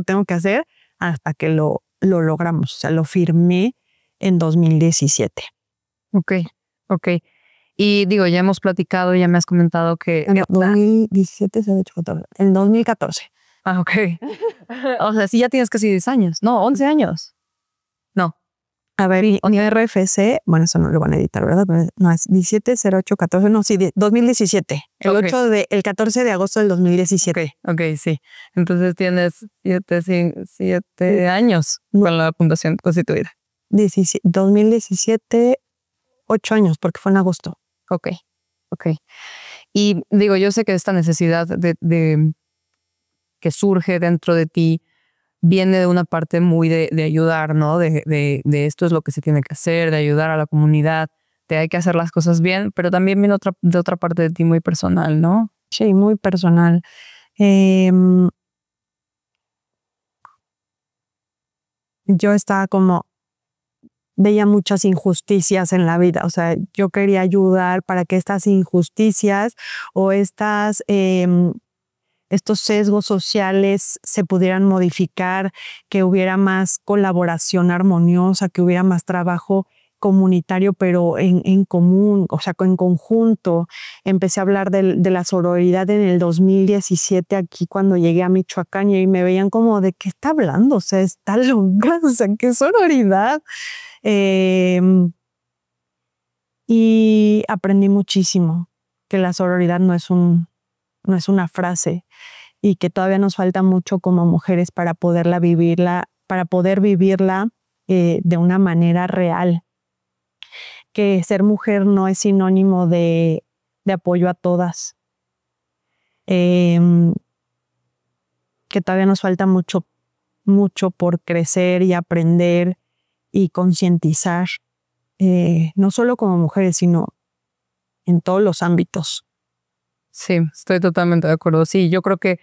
hasta que lo logramos. O sea, lo firmé en 2017. Ok. Y digo, ya hemos platicado, ya me has comentado que... En 2017 se ha hecho en 2014. Ah, ok. O sea, sí ya tienes casi 10 años. No, 11 años. No. A ver, y RFC, bueno, eso no lo van a editar, ¿verdad? No, es 17, 08, 14, no, sí, 2017. El 14 de agosto del 2017. Ok, sí. Entonces tienes 7 años con la fundación constituida. 2017, 8 años, porque fue en agosto. Ok. Y digo, yo sé que esta necesidad de que surge dentro de ti viene de una parte muy de ayudar, ¿no? De esto es lo que se tiene que hacer, de ayudar a la comunidad, de hay que hacer las cosas bien, pero también viene de otra parte de ti muy personal, ¿no? Sí, muy personal. Yo estaba veía muchas injusticias en la vida. O sea, yo quería ayudar para que estas injusticias o estos sesgos sociales se pudieran modificar, que hubiera más colaboración armoniosa, que hubiera más trabajo comunitario, pero en común, o sea, en conjunto. Empecé a hablar de la sororidad en el 2017 aquí cuando llegué a Michoacán y me veían como, ¿de qué está hablando? O sea, está loca, o sea, ¿qué sororidad? Y aprendí muchísimo que la sororidad no es una frase y que todavía nos falta mucho como mujeres para poder vivirla de una manera real. Que ser mujer no es sinónimo de apoyo a todas. Que todavía nos falta mucho por crecer y aprender y concientizar, no solo como mujeres, sino en todos los ámbitos. Sí, estoy totalmente de acuerdo. Sí, yo creo que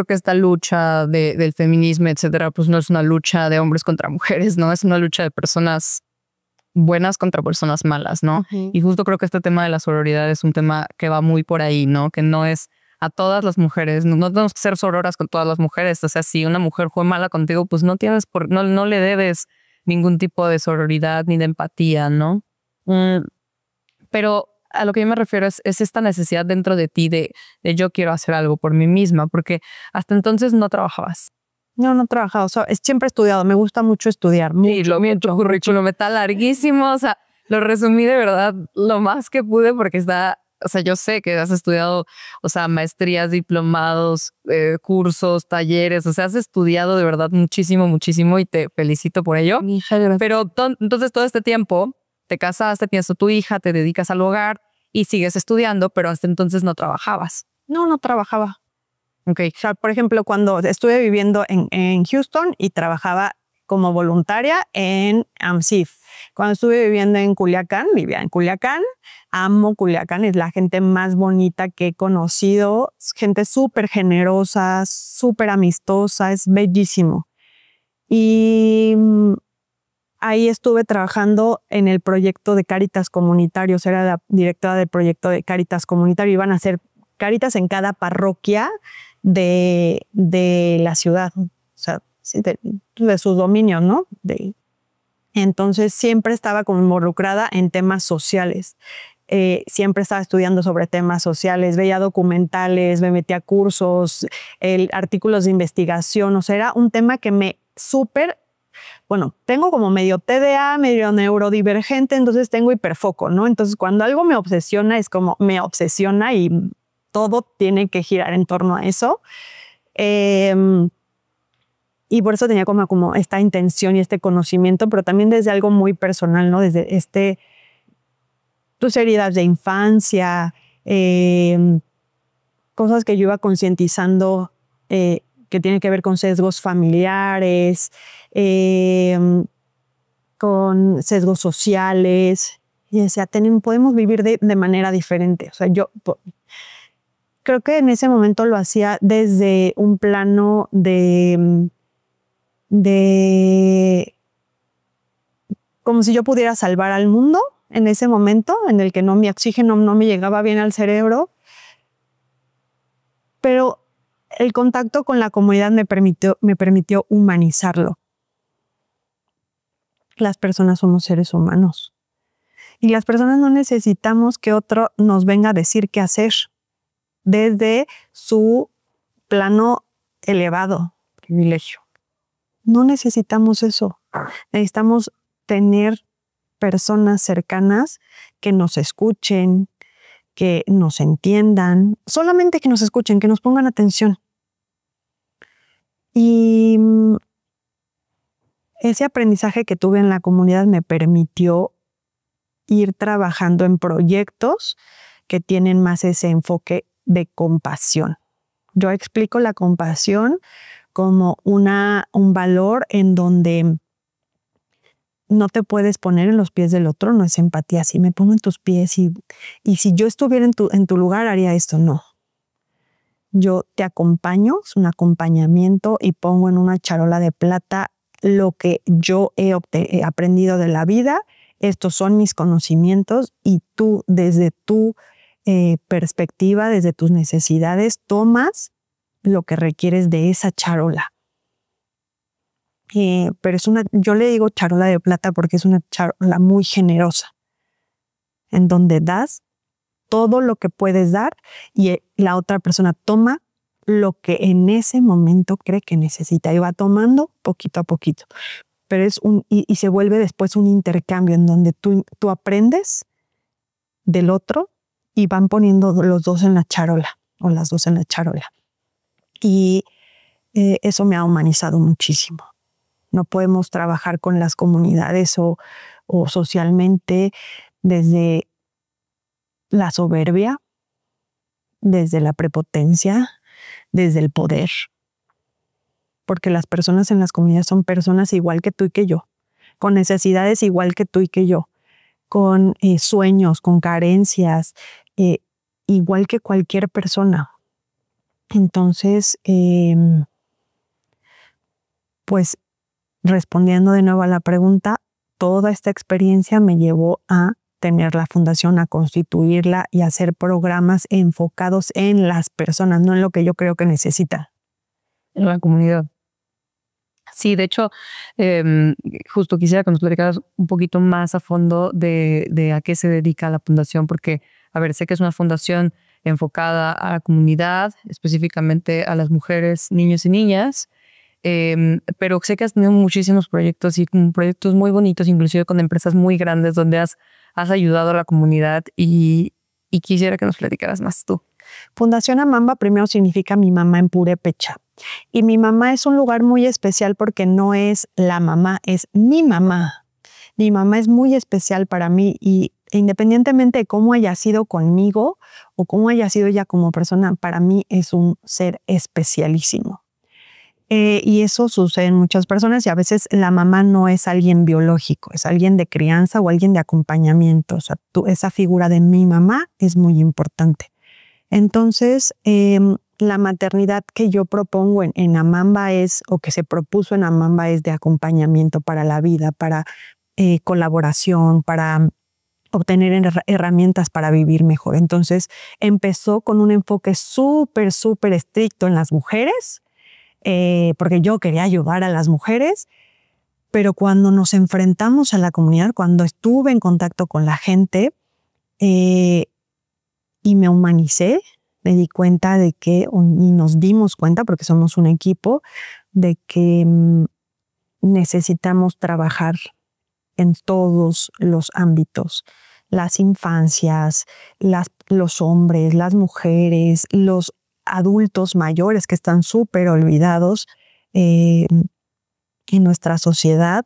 esta lucha del feminismo, etcétera, pues no es una lucha de hombres contra mujeres, ¿no? Es una lucha de personas buenas contra personas malas, ¿no? Uh-huh. Y justo creo que este tema de la sororidad es un tema que va muy por ahí, ¿no? Que no es a todas las mujeres, no tenemos que ser sororas con todas las mujeres. O sea, si una mujer fue mala contigo, pues no le debes ningún tipo de sororidad ni de empatía, ¿no? Pero a lo que yo me refiero es esta necesidad dentro de ti de yo quiero hacer algo por mí misma, porque hasta entonces no trabajabas. No he trabajado, o sea, siempre he estudiado, me gusta mucho estudiar. Y lo mío, tu currículum está larguísimo, o sea, lo resumí de verdad lo más que pude porque o sea, yo sé que has estudiado, o sea, maestrías, diplomados, cursos, talleres, o sea, has estudiado de verdad muchísimo y te felicito por ello. Pero entonces todo este tiempo te casaste, tienes a tu hija, te dedicas al hogar y sigues estudiando, pero hasta entonces no trabajabas. No trabajaba. Ok. O sea, por ejemplo, cuando estuve viviendo en Houston y trabajaba como voluntaria en AMSIF. Cuando estuve viviendo en Culiacán, vivía en Culiacán. Amo Culiacán, es la gente más bonita que he conocido. Gente súper generosa, súper amistosa, es bellísimo. Y ahí estuve trabajando en el proyecto de Cáritas Comunitarios. Era la directora del proyecto de Cáritas Comunitario. Iban a hacer Cáritas en cada parroquia de la ciudad. O sea, sí, de sus dominios, ¿no? Entonces siempre estaba como involucrada en temas sociales. Siempre estaba estudiando sobre temas sociales, veía documentales, me metía a cursos, artículos de investigación. O sea, era un tema que me súper... Bueno, tengo como medio TDA, medio neurodivergente, entonces tengo hiperfoco, ¿no? Entonces cuando algo me obsesiona, es como me obsesiona y todo tiene que girar en torno a eso. Y por eso tenía como esta intención y este conocimiento, pero también desde algo muy personal, ¿no? Desde tus heridas de infancia, cosas que yo iba concientizando que tienen que ver con sesgos familiares, con sesgos sociales. Y decía, podemos vivir de manera diferente. O sea, yo creo que en ese momento lo hacía desde un plano de como si yo pudiera salvar al mundo en ese momento en el que mi oxígeno no me llegaba bien al cerebro. Pero el contacto con la comunidad me permitió humanizarlo. Las personas somos seres humanos. Y las personas no necesitamos que otro nos venga a decir qué hacer desde su plano elevado, privilegio. No necesitamos eso. Necesitamos tener personas cercanas que nos escuchen, que nos entiendan, solamente que nos escuchen, que nos pongan atención. Y ese aprendizaje que tuve en la comunidad me permitió ir trabajando en proyectos que tienen más ese enfoque de compasión. Yo explico la compasión como un valor en donde no te puedes poner en los pies del otro, no es empatía. Si me pongo en tus pies y si yo estuviera en tu lugar haría esto, no. Yo te acompaño, es un acompañamiento y pongo en una charola de plata lo que yo he aprendido de la vida. Estos son mis conocimientos y tú desde tu perspectiva, desde tus necesidades, tomas lo que requieres de esa charola. Pero yo le digo charola de plata porque es una charola muy generosa, en donde das todo lo que puedes dar y la otra persona toma lo que en ese momento cree que necesita y va tomando poquito a poquito. Pero y se vuelve después un intercambio en donde tú aprendes del otro y van poniendo los dos en la charola o las dos en la charola. Y eso me ha humanizado muchísimo. No podemos trabajar con las comunidades o socialmente desde la soberbia, desde la prepotencia, desde el poder. Porque las personas en las comunidades son personas igual que tú y que yo, con necesidades igual que tú y que yo, con sueños, con carencias, igual que cualquier persona. Entonces, pues respondiendo de nuevo a la pregunta, toda esta experiencia me llevó a tener la fundación, a constituirla y a hacer programas enfocados en las personas, no en lo que yo creo que necesitan. En la comunidad. Sí, de hecho, justo quisiera que nos platicaras un poquito más a fondo de a qué se dedica la fundación, porque, a ver, sé que es una fundación enfocada a la comunidad, específicamente a las mujeres, niños y niñas, pero sé que has tenido muchísimos proyectos y proyectos muy bonitos, inclusive con empresas muy grandes donde has ayudado a la comunidad y quisiera que nos platicaras más tú. Fundación Amamba primero significa mi mamá en purépecha. Y mi mamá es un lugar muy especial porque no es la mamá, es mi mamá. Mi mamá es muy especial para mí y independientemente de cómo haya sido conmigo o cómo haya sido ella como persona, para mí es un ser especialísimo. Y eso sucede en muchas personas y a veces la mamá no es alguien biológico, es alguien de crianza o alguien de acompañamiento. O sea, esa figura de mi mamá es muy importante. Entonces, la maternidad que yo propongo en Amamba o que se propuso en Amamba es de acompañamiento para la vida, para colaboración, para obtener herramientas para vivir mejor. Entonces, empezó con un enfoque súper, súper estricto en las mujeres, porque yo quería ayudar a las mujeres, pero cuando nos enfrentamos a la comunidad, cuando estuve en contacto con la gente y me humanicé, me di cuenta de que, y nos dimos cuenta, porque somos un equipo, de que necesitamos trabajar en todos los ámbitos. Las infancias, los hombres, las mujeres, los adultos mayores que están súper olvidados en nuestra sociedad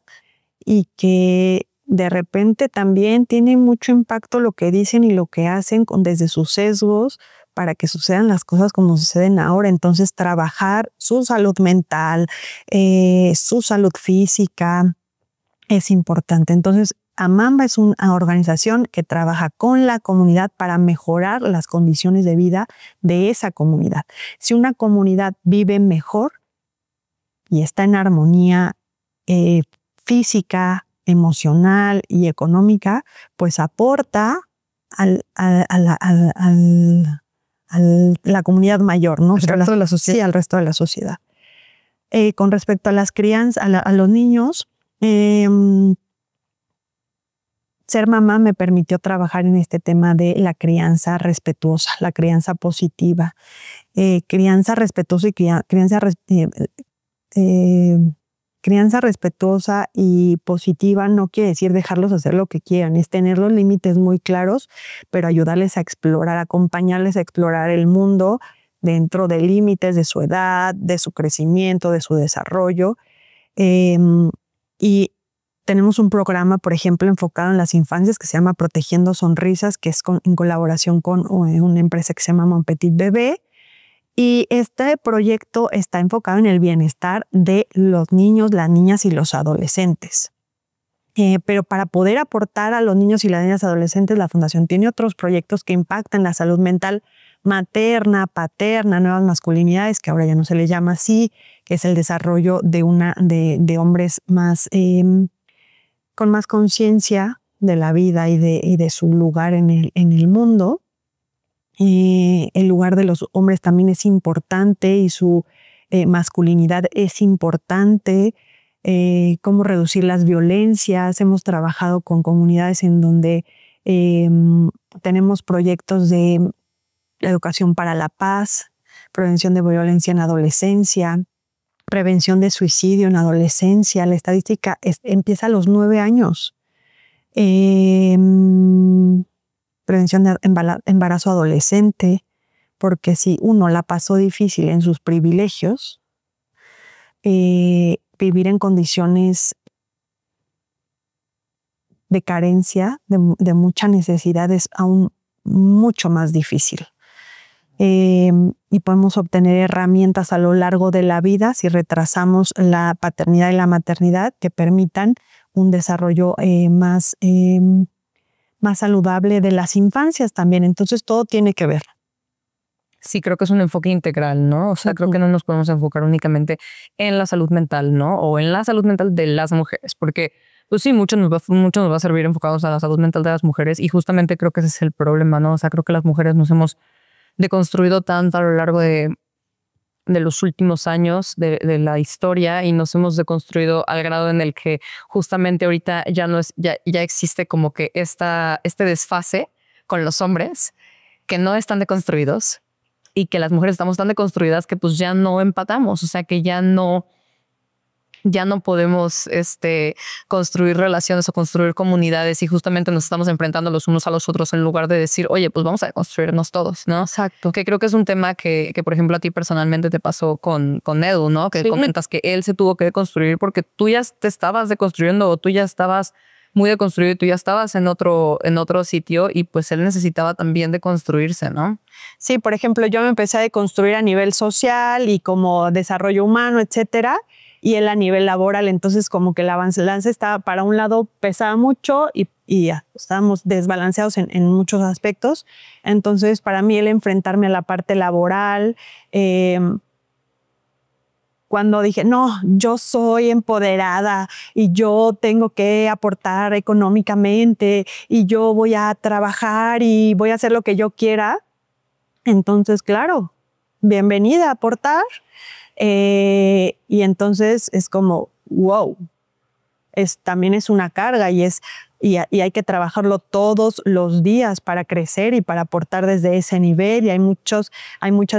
y que de repente también tiene mucho impacto lo que dicen y lo que hacen desde sus sesgos para que sucedan las cosas como suceden ahora. Entonces, trabajar su salud mental, su salud física es importante. Entonces, Amamba es una organización que trabaja con la comunidad para mejorar las condiciones de vida de esa comunidad. Si una comunidad vive mejor y está en armonía física, emocional y económica, pues aporta a la comunidad mayor, ¿no? Al resto de la sociedad. Sí, al resto de la sociedad. Con respecto a las crianzas, a los niños, ser mamá me permitió trabajar en este tema de la crianza respetuosa, la crianza positiva. Crianza respetuosa y crianza respetuosa y positiva no quiere decir dejarlos hacer lo que quieran, es tener los límites muy claros, pero ayudarles a explorar, acompañarles a explorar el mundo dentro de límites de su edad, de su crecimiento, de su desarrollo. Y tenemos un programa, por ejemplo, enfocado en las infancias que se llama Protegiendo Sonrisas, que es en colaboración con una empresa que se llama Mon Petit Bébé. Y este proyecto está enfocado en el bienestar de los niños, las niñas y los adolescentes. Pero para poder aportar a los niños y las niñas adolescentes, la Fundación tiene otros proyectos que impactan la salud mental materna, paterna, nuevas masculinidades, que ahora ya no se les llama así, que es el desarrollo de hombres más con más conciencia de la vida y de su lugar en el mundo. El lugar de los hombres también es importante y su masculinidad es importante. Cómo reducir las violencias. Hemos trabajado con comunidades en donde tenemos proyectos de educación para la paz, prevención de violencia en adolescencia, prevención de suicidio en adolescencia. La estadística empieza a los 9 años. Prevención de embarazo adolescente, porque si uno la pasó difícil en sus privilegios, vivir en condiciones de carencia, de mucha necesidad, es aún mucho más difícil. Y podemos obtener herramientas a lo largo de la vida si retrasamos la paternidad y la maternidad que permitan un desarrollo más saludable de las infancias también. Entonces todo tiene que ver. Sí, creo que es un enfoque integral, ¿no? O sea, creo que no nos podemos enfocar únicamente en la salud mental, ¿no? O en la salud mental de las mujeres, porque pues sí, mucho nos va a servir enfocados a la salud mental de las mujeres y justamente creo que ese es el problema, ¿no? O sea, creo que las mujeres nos hemos deconstruido tanto a lo largo de los últimos años de la historia y nos hemos deconstruido al grado en el que justamente ahorita ya no es, ya existe como que este desfase con los hombres que no están deconstruidos y que las mujeres estamos tan deconstruidas que pues ya no empatamos, o sea que ya no podemos construir relaciones o construir comunidades y justamente nos estamos enfrentando los unos a los otros en lugar de decir, oye, pues vamos a construirnos todos, ¿no? Exacto. Que creo que es un tema que por ejemplo, a ti personalmente te pasó con Edu, ¿no? Que sí. Comentas que él se tuvo que deconstruir porque tú ya te estabas deconstruyendo o tú ya estabas muy deconstruido y tú ya estabas en otro sitio y pues él necesitaba también deconstruirse, ¿no? Sí, por ejemplo, yo me empecé a deconstruir a nivel social y como desarrollo humano, etcétera, y él a nivel laboral. Entonces, como que la balanza estaba para un lado, pesaba mucho y ya estábamos desbalanceados en muchos aspectos. Entonces, para mí, el enfrentarme a la parte laboral, cuando dije, no, yo soy empoderada y yo tengo que aportar económicamente y yo voy a trabajar y voy a hacer lo que yo quiera. Entonces, claro, bienvenida a aportar. Y entonces es como, wow, también es una carga y hay que trabajarlo todos los días para crecer y para aportar desde ese nivel. Y hay muchas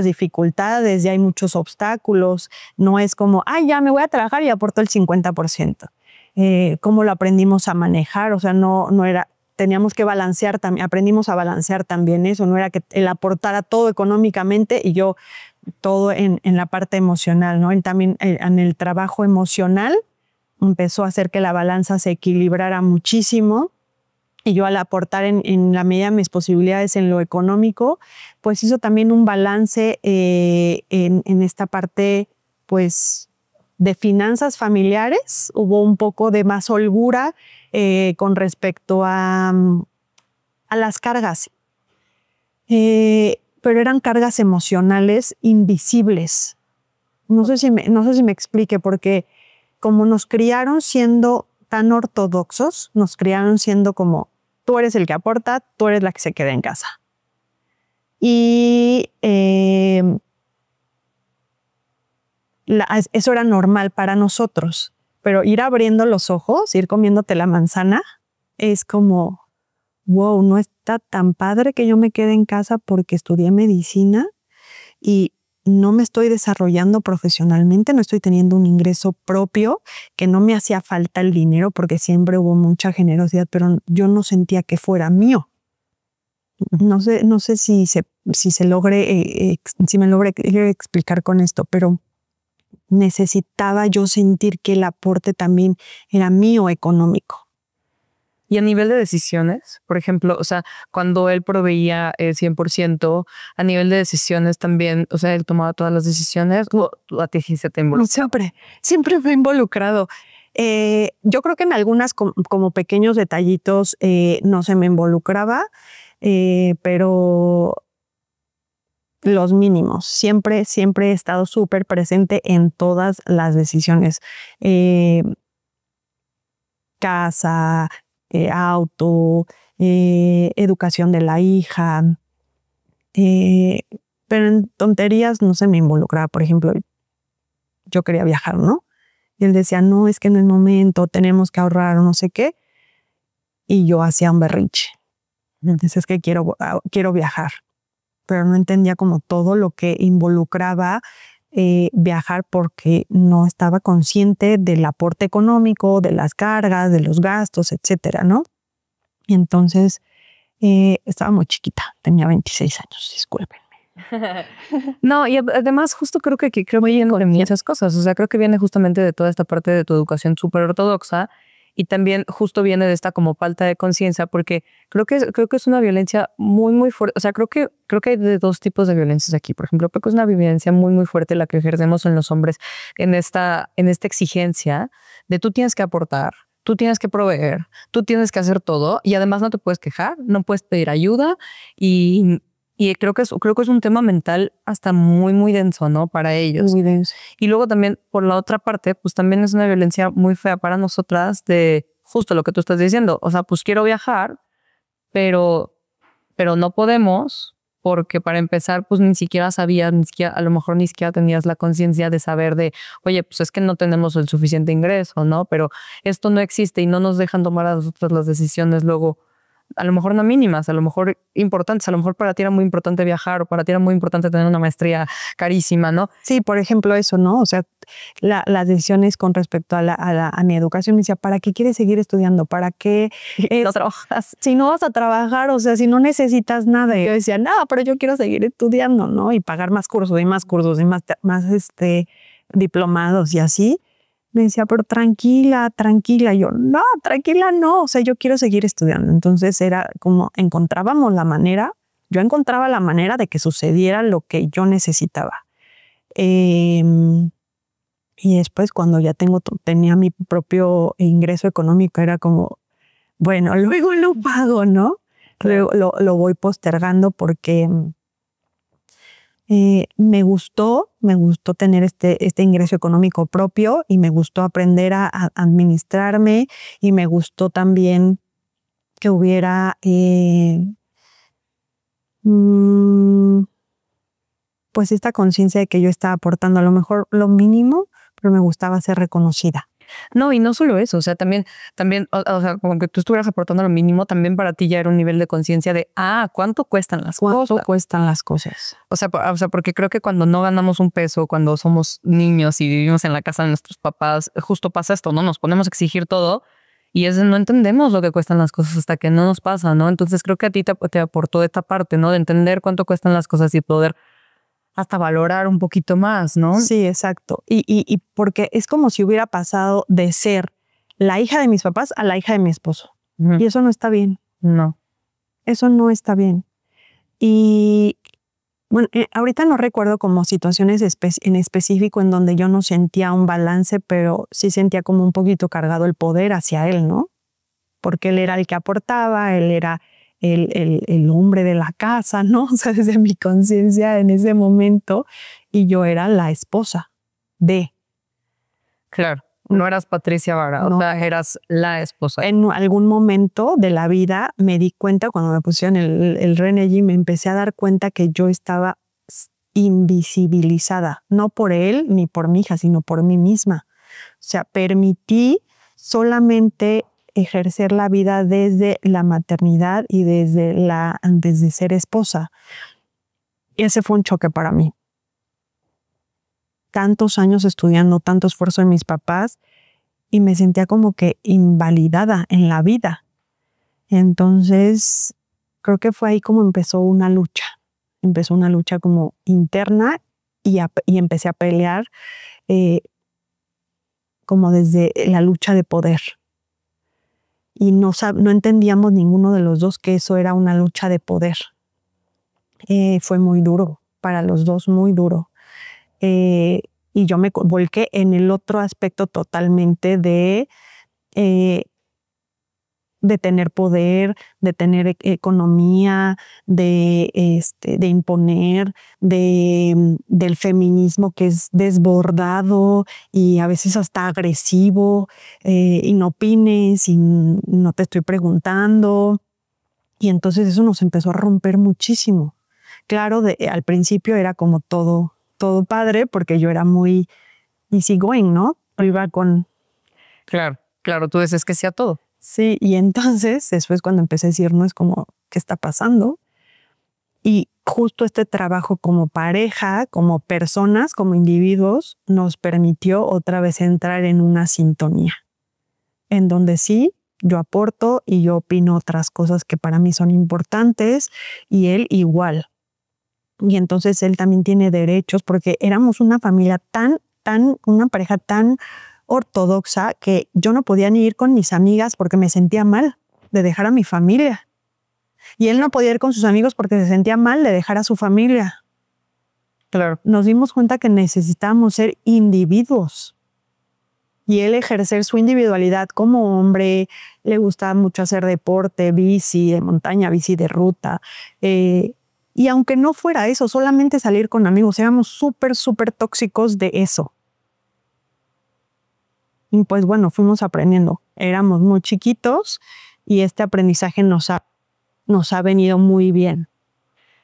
dificultades y hay muchos obstáculos. No es como, ya me voy a trabajar y aporto el 50%. ¿Cómo lo aprendimos a manejar? O sea, no era... Teníamos que balancear también, aprendimos a balancear también eso, no era que él aportara todo económicamente y yo todo en la parte emocional, ¿no? Él también en el trabajo emocional empezó a hacer que la balanza se equilibrara muchísimo y yo al aportar en la medida de mis posibilidades en lo económico, pues hizo también un balance en esta parte, pues, de finanzas familiares. Hubo un poco de más holgura con respecto a las cargas. Pero eran cargas emocionales invisibles. No sé si me explique, porque como nos criaron siendo tan ortodoxos, nos criaron siendo como, tú eres el que aporta, tú eres la que se queda en casa. Y eso era normal para nosotros. Pero ir abriendo los ojos, ir comiéndote la manzana, es como, wow, no está tan padre que yo me quede en casa porque estudié medicina y no me estoy desarrollando profesionalmente, no estoy teniendo un ingreso propio, que no me hacía falta el dinero porque siempre hubo mucha generosidad, pero yo no sentía que fuera mío. No sé si me logre explicar con esto, pero necesitaba yo sentir que el aporte también era mío económico. Y a nivel de decisiones, por ejemplo, o sea, cuando él proveía 100%, a nivel de decisiones también, o sea, él tomaba todas las decisiones, o a ti se te involucraba. Siempre me he involucrado. Yo creo que en algunas como pequeños detallitos no se me involucraba, pero los mínimos. Siempre he estado súper presente en todas las decisiones. Casa, auto, educación de la hija. Pero en tonterías no se me involucraba. Por ejemplo, yo quería viajar, ¿no? Y él decía, no, es que no es momento, tenemos que ahorrar o no sé qué. Y yo hacía un berrinche. Entonces es que quiero viajar. Pero no entendía como todo lo que involucraba viajar porque no estaba consciente del aporte económico, de las cargas, de los gastos, etcétera, ¿no? Y entonces estaba muy chiquita, tenía 26 años, discúlpenme. No, y además justo creo que viene de muchas cosas, o sea, creo que viene justamente de toda esta parte de tu educación súper ortodoxa y también justo viene de esta como falta de conciencia, porque creo que es una violencia muy, muy fuerte. O sea, creo que hay de dos tipos de violencias aquí. Por ejemplo, creo que es una violencia muy, muy fuerte la que ejercemos en los hombres en esta exigencia de tú tienes que aportar, tú tienes que proveer, tú tienes que hacer todo y además no te puedes quejar, no puedes pedir ayuda y creo que es un tema mental hasta muy, muy denso, ¿no? Para ellos. Muy denso. Y luego también, por la otra parte, pues también es una violencia muy fea para nosotras de justo lo que tú estás diciendo. O sea, pues quiero viajar, pero no podemos porque para empezar, pues ni siquiera sabías, a lo mejor ni siquiera tenías la conciencia de saber de, oye, pues es que no tenemos el suficiente ingreso, ¿no? Pero esto no existe y no nos dejan tomar a nosotros las decisiones luego, a lo mejor no mínimas, a lo mejor importantes, a lo mejor para ti era muy importante viajar o para ti era muy importante tener una maestría carísima, ¿no? Sí, por ejemplo eso, ¿no? O sea, las decisiones con respecto a mi educación, me decía, ¿para qué quieres seguir estudiando? ¿Para qué no trabajas? Si no vas a trabajar, o sea, si no necesitas nada. Y yo decía, no, pero yo quiero seguir estudiando, ¿no? Y pagar más cursos y más cursos y más diplomados y así. Me decía, pero tranquila, tranquila. Yo, no, tranquila no. O sea, yo quiero seguir estudiando. Entonces era como encontrábamos la manera. Yo encontraba la manera de que sucediera lo que yo necesitaba. Y después cuando ya tenía mi propio ingreso económico, era como, bueno, luego lo pago, ¿no? Luego lo voy postergando porque me gustó tener este ingreso económico propio y me gustó aprender a administrarme y me gustó también que hubiera pues esta conciencia de que yo estaba aportando a lo mejor lo mínimo, pero me gustaba ser reconocida. No, y no solo eso, o sea, también, o sea, como que tú estuvieras aportando lo mínimo, también para ti ya era un nivel de conciencia de, ¿cuánto cuestan las cosas? ¿Cuánto cuestan las cosas? O sea, porque creo que cuando no ganamos un peso, cuando somos niños y vivimos en la casa de nuestros papás, justo pasa esto, ¿no? Nos ponemos a exigir todo y no entendemos lo que cuestan las cosas hasta que no nos pasa, ¿no? Entonces creo que a ti te aportó esta parte, ¿no? De entender cuánto cuestan las cosas y poder hasta valorar un poquito más, ¿no? Sí, exacto. Y porque es como si hubiera pasado de ser la hija de mis papás a la hija de mi esposo. Y eso no está bien. No. Eso no está bien. Y bueno, ahorita no recuerdo como situaciones en específico en donde yo no sentía un balance, pero sí sentía como un poquito cargado el poder hacia él, ¿no? Porque él era el que aportaba, él era el hombre de la casa, ¿no? O sea, desde mi conciencia en ese momento, y yo era la esposa de. Claro, no eras Patricia Vara, no. O sea, eras la esposa. En algún momento de la vida me di cuenta, cuando me pusieron el René, me empecé a dar cuenta que yo estaba invisibilizada, no por él ni por mi hija, sino por mí misma. O sea, permití solamente ejercer la vida desde la maternidad y desde ser esposa. Y ese fue un choque para mí. Tantos años estudiando, tanto esfuerzo de mis papás y me sentía como que invalidada en la vida. Entonces, creo que fue ahí como empezó una lucha. Empezó una lucha como interna y empecé a pelear como desde la lucha de poder. Y no entendíamos ninguno de los dos que eso era una lucha de poder. Fue muy duro, para los dos muy duro. Y yo me volqué en el otro aspecto totalmente de tener poder, de tener economía, de imponer, del feminismo que es desbordado y a veces hasta agresivo, y no opines y no te estoy preguntando. Y entonces eso nos empezó a romper muchísimo. Claro, al principio era como todo padre porque yo era muy easygoing, ¿no? Iba con... Claro, tú dices que sí a todo. Sí, y entonces después cuando empecé a decir, no es como, ¿qué está pasando? Y justo este trabajo como pareja, como personas, como individuos, nos permitió otra vez entrar en una sintonía, en donde sí, yo aporto y yo opino otras cosas que para mí son importantes y él igual. Y entonces él también tiene derechos porque éramos una familia una pareja tan ortodoxa que yo no podía ni ir con mis amigas porque me sentía mal de dejar a mi familia. Y él no podía ir con sus amigos porque se sentía mal de dejar a su familia. Claro. Nos dimos cuenta que necesitábamos ser individuos. Y él ejercer su individualidad como hombre, le gustaba mucho hacer deporte, bici de montaña, bici de ruta. Y aunque no fuera eso, solamente salir con amigos, éramos súper tóxicos de eso. Y pues bueno, fuimos aprendiendo. Éramos muy chiquitos y este aprendizaje nos ha venido muy bien.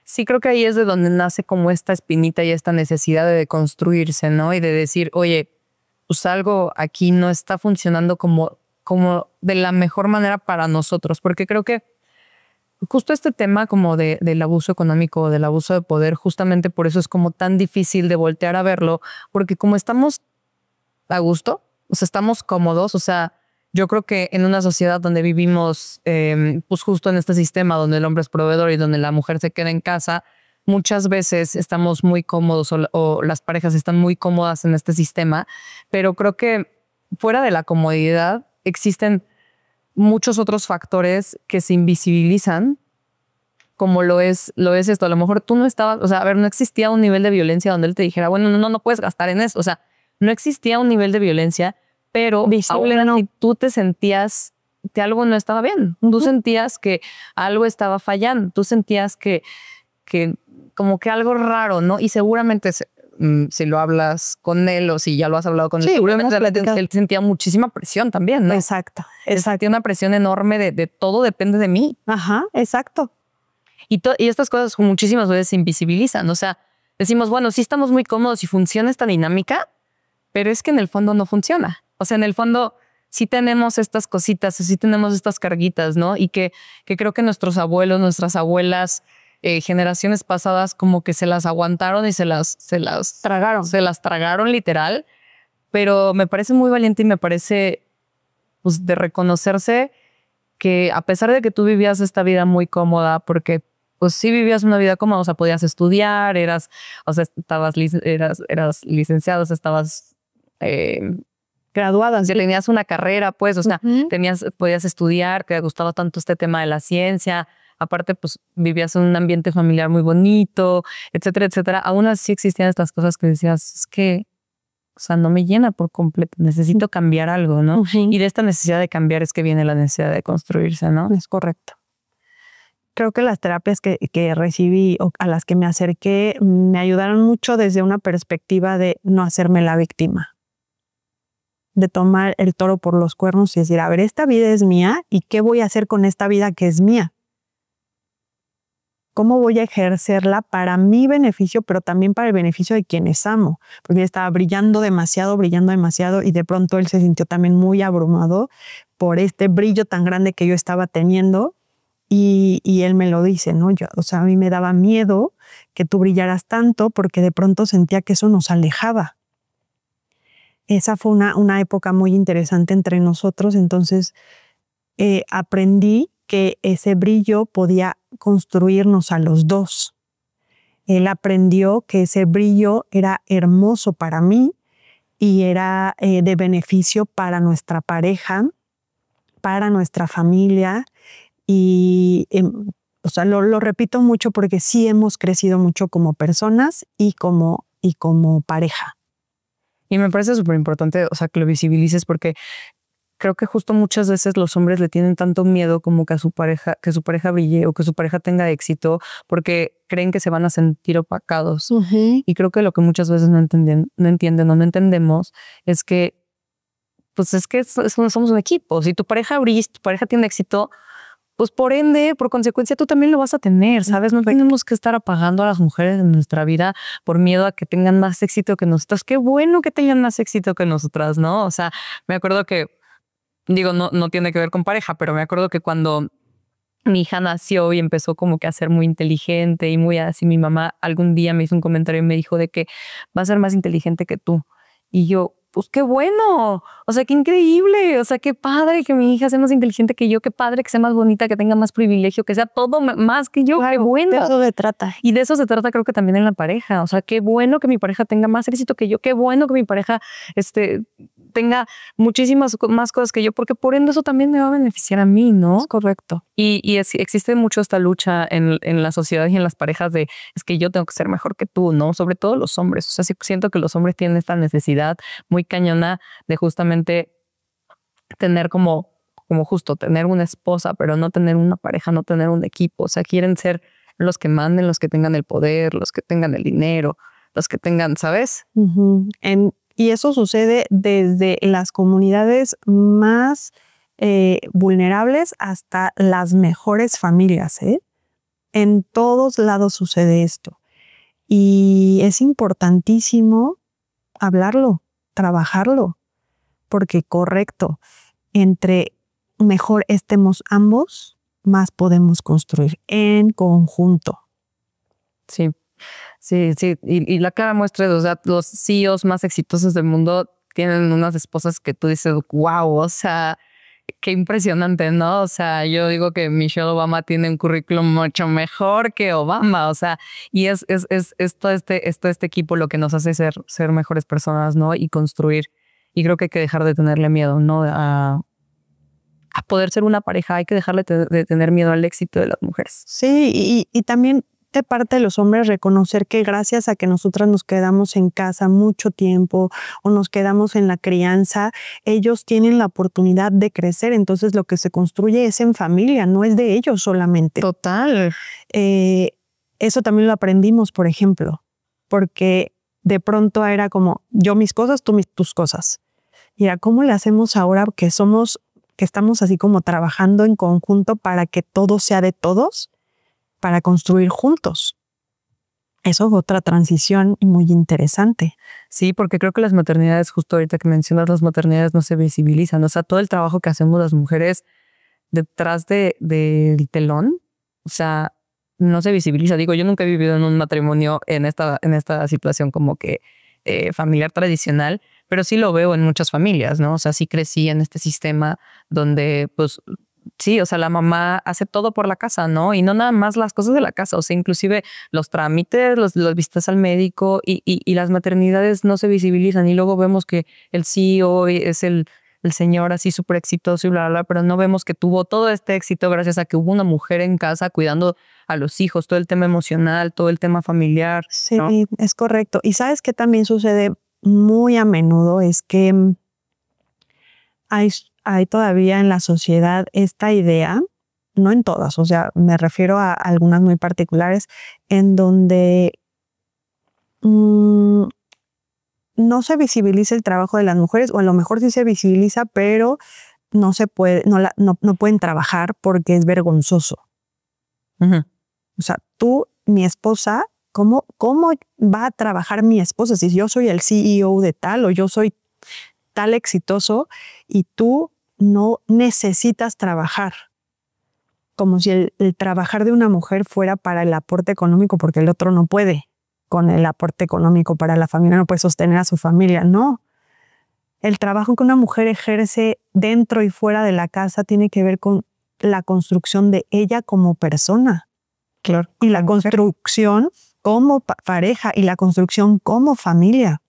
Sí, creo que ahí es de donde nace como esta espinita y esta necesidad de deconstruirse, ¿no? Y de decir, oye, pues algo aquí no está funcionando como de la mejor manera para nosotros. Porque creo que justo este tema como del abuso económico, del abuso de poder, justamente por eso es como tan difícil de voltear a verlo, porque como estamos a gusto, o sea, estamos cómodos, o sea, yo creo que en una sociedad donde vivimos, pues justo en este sistema donde el hombre es proveedor y donde la mujer se queda en casa, muchas veces estamos muy cómodos o las parejas están muy cómodas en este sistema, pero creo que fuera de la comodidad existen muchos otros factores que se invisibilizan, como lo es esto. A lo mejor tú no estabas, o sea, a ver, no existía un nivel de violencia donde él te dijera, bueno, no puedes gastar en eso. O sea, no existía un nivel de violencia, pero aún así tú te sentías que algo no estaba bien. Tú sentías que algo estaba fallando. Tú sentías que como que algo raro, ¿no? Y seguramente si lo hablas con él o si ya lo has hablado con él, seguramente él sentía muchísima presión también, ¿no? Exacto. Sentía una presión enorme de todo depende de mí. Ajá, exacto. Y estas cosas muchísimas veces se invisibilizan. O sea, decimos, bueno, sí estamos muy cómodos y funciona esta dinámica, pero es que en el fondo no funciona. O sea, en el fondo sí tenemos estas cositas, sí tenemos estas carguitas, ¿no? Y que creo que nuestros abuelos, nuestras abuelas, generaciones pasadas como que se las aguantaron y se las tragaron. Se las tragaron literal. Pero me parece muy valiente y me parece pues, de reconocerse que a pesar de que tú vivías esta vida muy cómoda, porque pues sí vivías una vida cómoda, o sea, podías estudiar, eras licenciado, o sea, estabas graduada, sí. Tenías una carrera, pues, o sea, podías estudiar, que te gustaba tanto este tema de la ciencia. Aparte, pues vivías en un ambiente familiar muy bonito, etcétera, etcétera. Aún así existían estas cosas que decías, es que, o sea, no me llena por completo. Necesito cambiar algo, ¿no? Y de esta necesidad de cambiar es que viene la necesidad de construirse, ¿no? Es correcto. Creo que las terapias que recibí o a las que me acerqué me ayudaron mucho desde una perspectiva de no hacerme la víctima. De tomar el toro por los cuernos y decir, a ver, esta vida es mía y ¿qué voy a hacer con esta vida que es mía? ¿Cómo voy a ejercerla para mi beneficio, pero también para el beneficio de quienes amo? Porque estaba brillando demasiado y de pronto él se sintió también muy abrumado por este brillo tan grande que yo estaba teniendo y él me lo dice, ¿no? O sea, a mí me daba miedo que tú brillaras tanto porque de pronto sentía que eso nos alejaba. Esa fue una época muy interesante entre nosotros, entonces aprendí que ese brillo podía construirnos a los dos. Él aprendió que ese brillo era hermoso para mí y era de beneficio para nuestra pareja, para nuestra familia. Y o sea, lo repito mucho porque sí hemos crecido mucho como personas y como pareja. Y me parece súper importante, o sea, que lo visibilices porque creo que justo muchas veces los hombres le tienen tanto miedo como que su pareja brille o que su pareja tenga éxito porque creen que se van a sentir opacados. Y creo que lo que muchas veces no entienden o no entendemos es que pues es que somos un equipo. Si tu pareja brilla, si tu pareja tiene éxito, pues por ende, por consecuencia, tú también lo vas a tener, ¿sabes? No tenemos que estar apagando a las mujeres en nuestra vida por miedo a que tengan más éxito que nosotras. Qué bueno que tengan más éxito que nosotras, ¿no? O sea, me acuerdo que digo, no tiene que ver con pareja, pero me acuerdo que cuando mi hija nació y empezó como que a ser muy inteligente y muy así, mi mamá algún día me hizo un comentario y me dijo de que va a ser más inteligente que tú. Y yo, pues qué bueno, o sea, qué increíble, o sea, qué padre que mi hija sea más inteligente que yo, qué padre que sea más bonita, que tenga más privilegio, que sea todo más que yo, claro, qué bueno. De eso se trata. Y de eso se trata creo que también en la pareja, o sea, qué bueno que mi pareja tenga más éxito que yo, qué bueno que mi pareja tenga muchísimas más cosas que yo, porque por ende eso también me va a beneficiar a mí, ¿no? Es correcto. Y existe mucho esta lucha en la sociedad y en las parejas de, es que yo tengo que ser mejor que tú, ¿no? Sobre todo los hombres. O sea, sí siento que los hombres tienen esta necesidad muy cañona de justamente tener como justo tener una esposa, pero no tener una pareja, no tener un equipo. O sea, quieren ser los que manden, los que tengan el poder, los que tengan el dinero, los que tengan, ¿sabes? Y eso sucede desde las comunidades más vulnerables hasta las mejores familias, ¿eh? En todos lados sucede esto. Y es importantísimo hablarlo, trabajarlo, porque correcto, entre mejor estemos ambos, más podemos construir en conjunto. Sí. Sí. Y la clara muestra, o sea, los CEOs más exitosos del mundo tienen unas esposas que tú dices, wow, o sea, qué impresionante, ¿no? O sea, yo digo que Michelle Obama tiene un currículum mucho mejor que Obama, o sea, y es todo este equipo lo que nos hace ser mejores personas, ¿no? Y construir Y creo que hay que dejar de tenerle miedo, ¿no? A poder ser una pareja. Hay que dejarle de tener miedo al éxito de las mujeres. Sí, y también de parte de los hombres reconocer que gracias a que nosotras nos quedamos en casa mucho tiempo o nos quedamos en la crianza, ellos tienen la oportunidad de crecer. Entonces lo que se construye es en familia, no es de ellos solamente. Total. Eso también lo aprendimos, por ejemplo, porque de pronto era como yo mis cosas, tú tus cosas. Y era ¿cómo le hacemos ahora que estamos así como trabajando en conjunto para que todo sea de todos? Para construir juntos. Eso es otra transición muy interesante. Sí, porque creo que las maternidades, justo ahorita que mencionas, las maternidades no se visibilizan. O sea, todo el trabajo que hacemos las mujeres detrás del telón, o sea, no se visibiliza. Digo, yo nunca he vivido en un matrimonio en esta situación como que familiar tradicional, pero sí lo veo en muchas familias, ¿no? O sea, sí crecí en este sistema donde, pues, sí, o sea, la mamá hace todo por la casa, ¿no? Y no nada más las cosas de la casa, o sea, inclusive los trámites, los visitas al médico y las maternidades no se visibilizan. Y luego vemos que el CEO es el señor así súper exitoso y bla, bla, bla, pero no vemos que tuvo todo este éxito gracias a que hubo una mujer en casa cuidando a los hijos, todo el tema emocional, todo el tema familiar. Sí, ¿no? es correcto. Y sabes que también sucede muy a menudo es que hay todavía en la sociedad esta idea, no en todas, o sea, me refiero a algunas muy particulares, en donde no se visibiliza el trabajo de las mujeres, o a lo mejor sí se visibiliza, pero no se puede, no pueden trabajar porque es vergonzoso. Uh-huh. O sea, tú, mi esposa, ¿cómo va a trabajar mi esposa si yo soy el CEO de tal o yo soy tal exitoso y tú no necesitas trabajar? Como si el trabajar de una mujer fuera para el aporte económico porque el otro no puede. Con el aporte económico para la familia no puede sostener a su familia. No. El trabajo que una mujer ejerce dentro y fuera de la casa tiene que ver con la construcción de ella como persona. Claro. Y la construcción como pareja y la construcción como familia.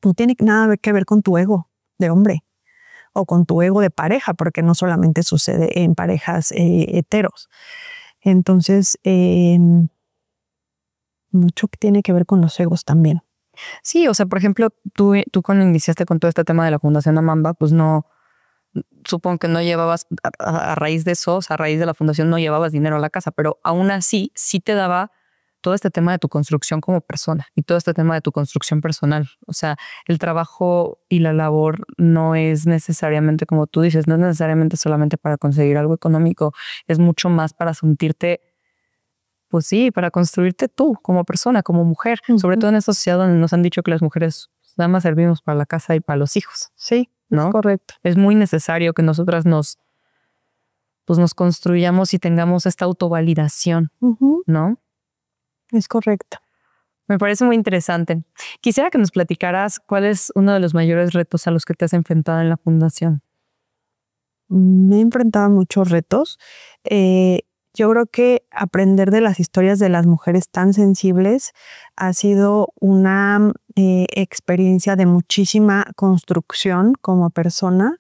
No tiene nada que ver con tu ego de hombre o con tu ego de pareja, porque no solamente sucede en parejas heteros. Entonces, mucho tiene que ver con los egos también. Sí, o sea, por ejemplo, tú cuando iniciaste con todo este tema de la Fundación Amamba, pues no, supongo que no llevabas, a raíz de eso, o sea, a raíz de la fundación no llevabas dinero a la casa, pero aún así sí te daba todo este tema de tu construcción como persona y todo este tema de tu construcción personal. O sea, el trabajo y la labor no es necesariamente, como tú dices, no es necesariamente solamente para conseguir algo económico, es mucho más para sentirte, pues sí, para construirte tú como persona, como mujer, sobre todo en esta sociedad donde nos han dicho que las mujeres nada más servimos para la casa y para los hijos. Sí, ¿no? Correcto. Es muy necesario que nosotras nos construyamos y tengamos esta autovalidación, ¿no? Es correcto. Me parece muy interesante. Quisiera que nos platicaras cuál es uno de los mayores retos a los que te has enfrentado en la fundación. Me he enfrentado a muchos retos. Yo creo que aprender de las historias de las mujeres tan sensibles ha sido una experiencia de muchísima construcción como persona,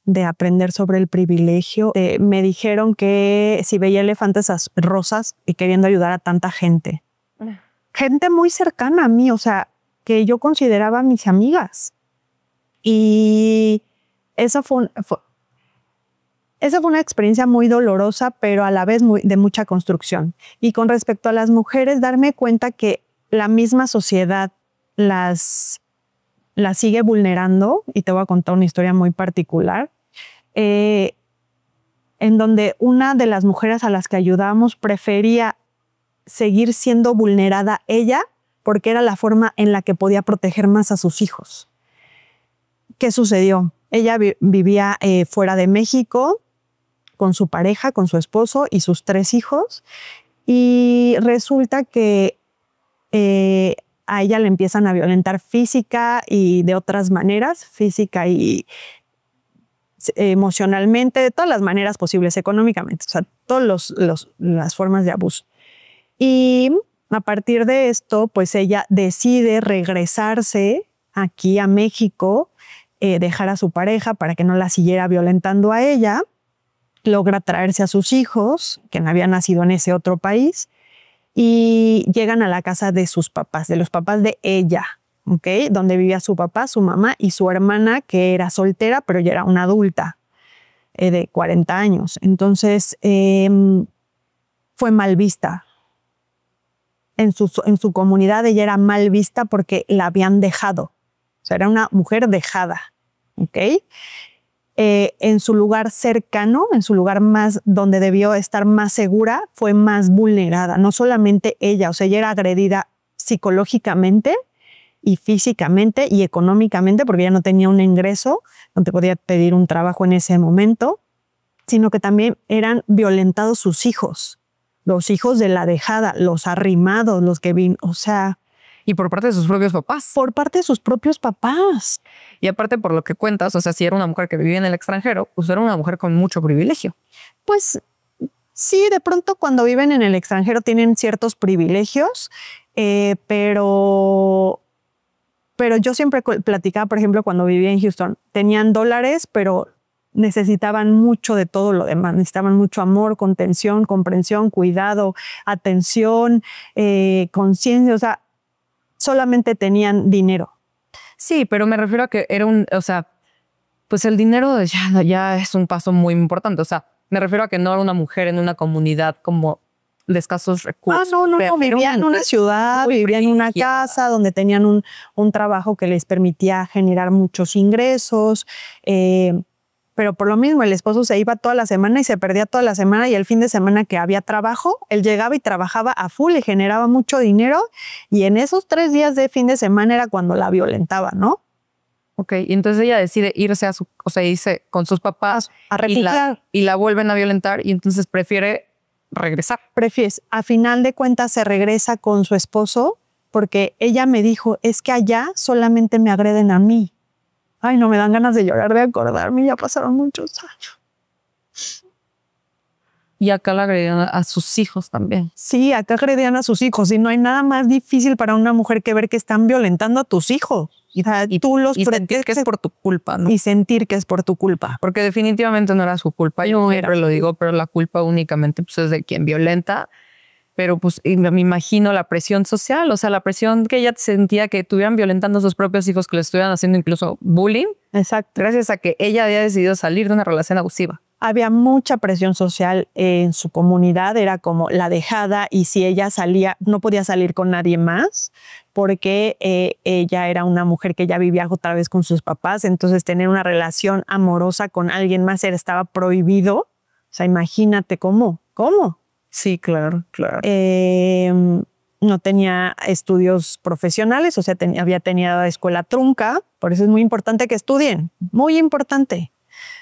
de aprender sobre el privilegio. Me dijeron que si veía elefantes rosas y queriendo ayudar a tanta gente. Gente muy cercana a mí, o sea, que yo consideraba mis amigas. Y esa fue una experiencia muy dolorosa, pero a la vez de mucha construcción. Y con respecto a las mujeres, darme cuenta que la misma sociedad las sigue vulnerando, y te voy a contar una historia muy particular, en donde una de las mujeres a las que ayudábamos prefería seguir siendo vulnerada ella porque era la forma en la que podía proteger más a sus hijos. ¿Qué sucedió? Ella vivía fuera de México con su pareja, con su esposo y sus 3 hijos, y resulta que a ella le empiezan a violentar física y de otras maneras, física y emocionalmente, de todas las maneras posibles, económicamente, o sea, todas las formas de abuso. Y a partir de esto, pues ella decide regresarse aquí a México dejar a su pareja para que no la siguiera violentando a ella. Logra traerse a sus hijos, que habían nacido en ese otro país, y llegan a la casa de sus papás, de los papás de ella, ¿ok? Donde vivía su papá, su mamá y su hermana, que era soltera, pero ya era una adulta de 40 años. Entonces, fue mal vista. En su comunidad ella era mal vista porque la habían dejado. O sea, era una mujer dejada, ¿ok? En su lugar cercano, en su lugar más donde debió estar más segura, fue más vulnerada. No solamente ella, o sea, ella era agredida psicológicamente y físicamente y económicamente porque ella no tenía un ingreso, no te podía pedir un trabajo en ese momento, sino que también eran violentados sus hijos, los hijos de la dejada, los arrimados, los que vino, o sea... Y por parte de sus propios papás. Por parte de sus propios papás. Y aparte, por lo que cuentas, o sea, si era una mujer que vivía en el extranjero, pues era una mujer con mucho privilegio. Pues sí, de pronto cuando viven en el extranjero tienen ciertos privilegios, pero yo siempre platicaba, por ejemplo, cuando vivía en Houston, tenían dólares, pero necesitaban mucho de todo lo demás. Necesitaban mucho amor, contención, comprensión, cuidado, atención, conciencia, o sea, solamente tenían dinero. Sí, pero me refiero a que era o sea, pues el dinero ya es un paso muy importante. O sea, me refiero a que no era una mujer en una comunidad como de escasos recursos. No, vivía en una ciudad, vivía en una casa donde tenían un trabajo que les permitía generar muchos ingresos. Pero por lo mismo el esposo se iba toda la semana y se perdía toda la semana, y el fin de semana que había trabajo, él llegaba y trabajaba a full y generaba mucho dinero, y en esos 3 días de fin de semana era cuando la violentaba, ¿no? Ok, y entonces ella decide irse irse con sus papás a refugiar. Y la vuelven a violentar, y entonces prefiere regresar. A final de cuentas se regresa con su esposo porque ella me dijo, es que allá solamente me agreden a mí. Ay, no, me dan ganas de llorar, de acordarme, ya pasaron muchos años. Y acá la agredían a sus hijos también. Sí, acá agredían a sus hijos, y no hay nada más difícil para una mujer que ver que están violentando a tus hijos. Y sentir que es por tu culpa, ¿no? Y sentir que es por tu culpa. Porque definitivamente no era su culpa. Yo siempre lo digo, pero la culpa únicamente pues, es de quien violenta. Pero pues me imagino la presión social, o sea, la presión que ella sentía que estuvieran violentando a sus propios hijos, que le estuvieran haciendo incluso bullying. Exacto. Gracias a que ella había decidido salir de una relación abusiva. Había mucha presión social en su comunidad, era como la dejada, y si ella salía, no podía salir con nadie más porque ella era una mujer que ya vivía otra vez con sus papás, entonces tener una relación amorosa con alguien más estaba prohibido. O sea, imagínate cómo. Sí, claro. No tenía estudios profesionales, o sea, había tenido escuela trunca, por eso es muy importante que estudien, muy importante.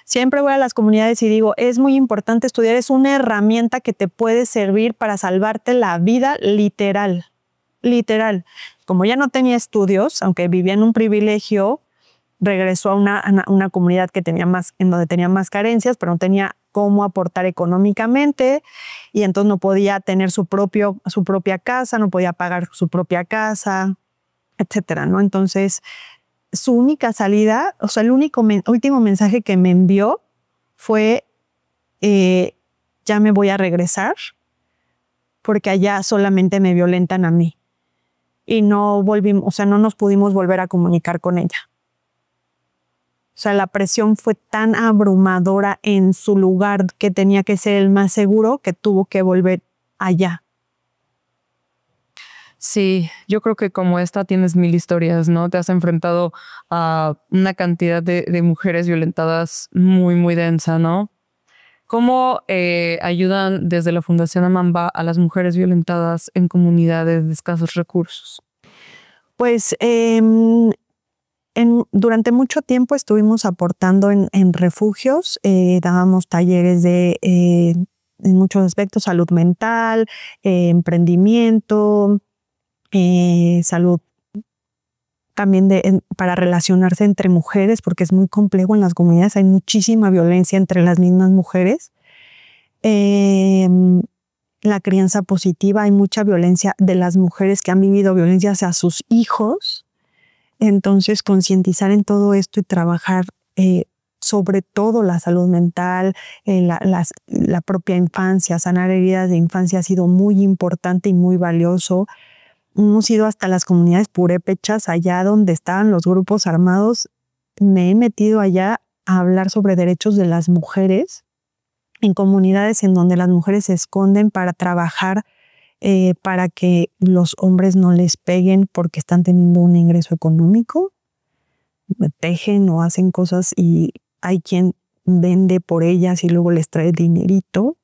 Siempre voy a las comunidades y digo, es muy importante estudiar, es una herramienta que te puede servir para salvarte la vida, literal. Como ya no tenía estudios, aunque vivía en un privilegio, regresó a una comunidad que en donde tenía más carencias, pero no tenía cómo aportar económicamente, y entonces no podía tener su propia casa, no podía pagar su propia casa, etcétera, ¿no? Entonces, su única salida, o sea, el último mensaje que me envió fue, ya me voy a regresar porque allá solamente me violentan a mí. Y no nos pudimos volver a comunicar con ella. O sea, la presión fue tan abrumadora en su lugar que tenía que ser el más seguro, que tuvo que volver allá. Sí, yo creo que como esta tienes 1000 historias, ¿no? Te has enfrentado a una cantidad de mujeres violentadas muy, muy densa, ¿no? ¿Cómo ayudan desde la Fundación Amamba a las mujeres violentadas en comunidades de escasos recursos? Pues durante mucho tiempo estuvimos aportando en refugios, dábamos talleres en muchos aspectos, salud mental, emprendimiento, salud también para relacionarse entre mujeres, porque es muy complejo en las comunidades, hay muchísima violencia entre las mismas mujeres. La crianza positiva, hay mucha violencia de las mujeres que han vivido violencia hacia sus hijos. Entonces, concientizar en todo esto y trabajar sobre todo la salud mental, la propia infancia, sanar heridas de infancia ha sido muy importante y muy valioso. Hemos ido hasta las comunidades purépechas, allá donde estaban los grupos armados. Me he metido allá a hablar sobre derechos de las mujeres en comunidades en donde las mujeres se esconden para trabajar para que los hombres no les peguen porque están teniendo un ingreso económico. Tejen o hacen cosas y hay quien vende por ellas y luego les trae dinerito.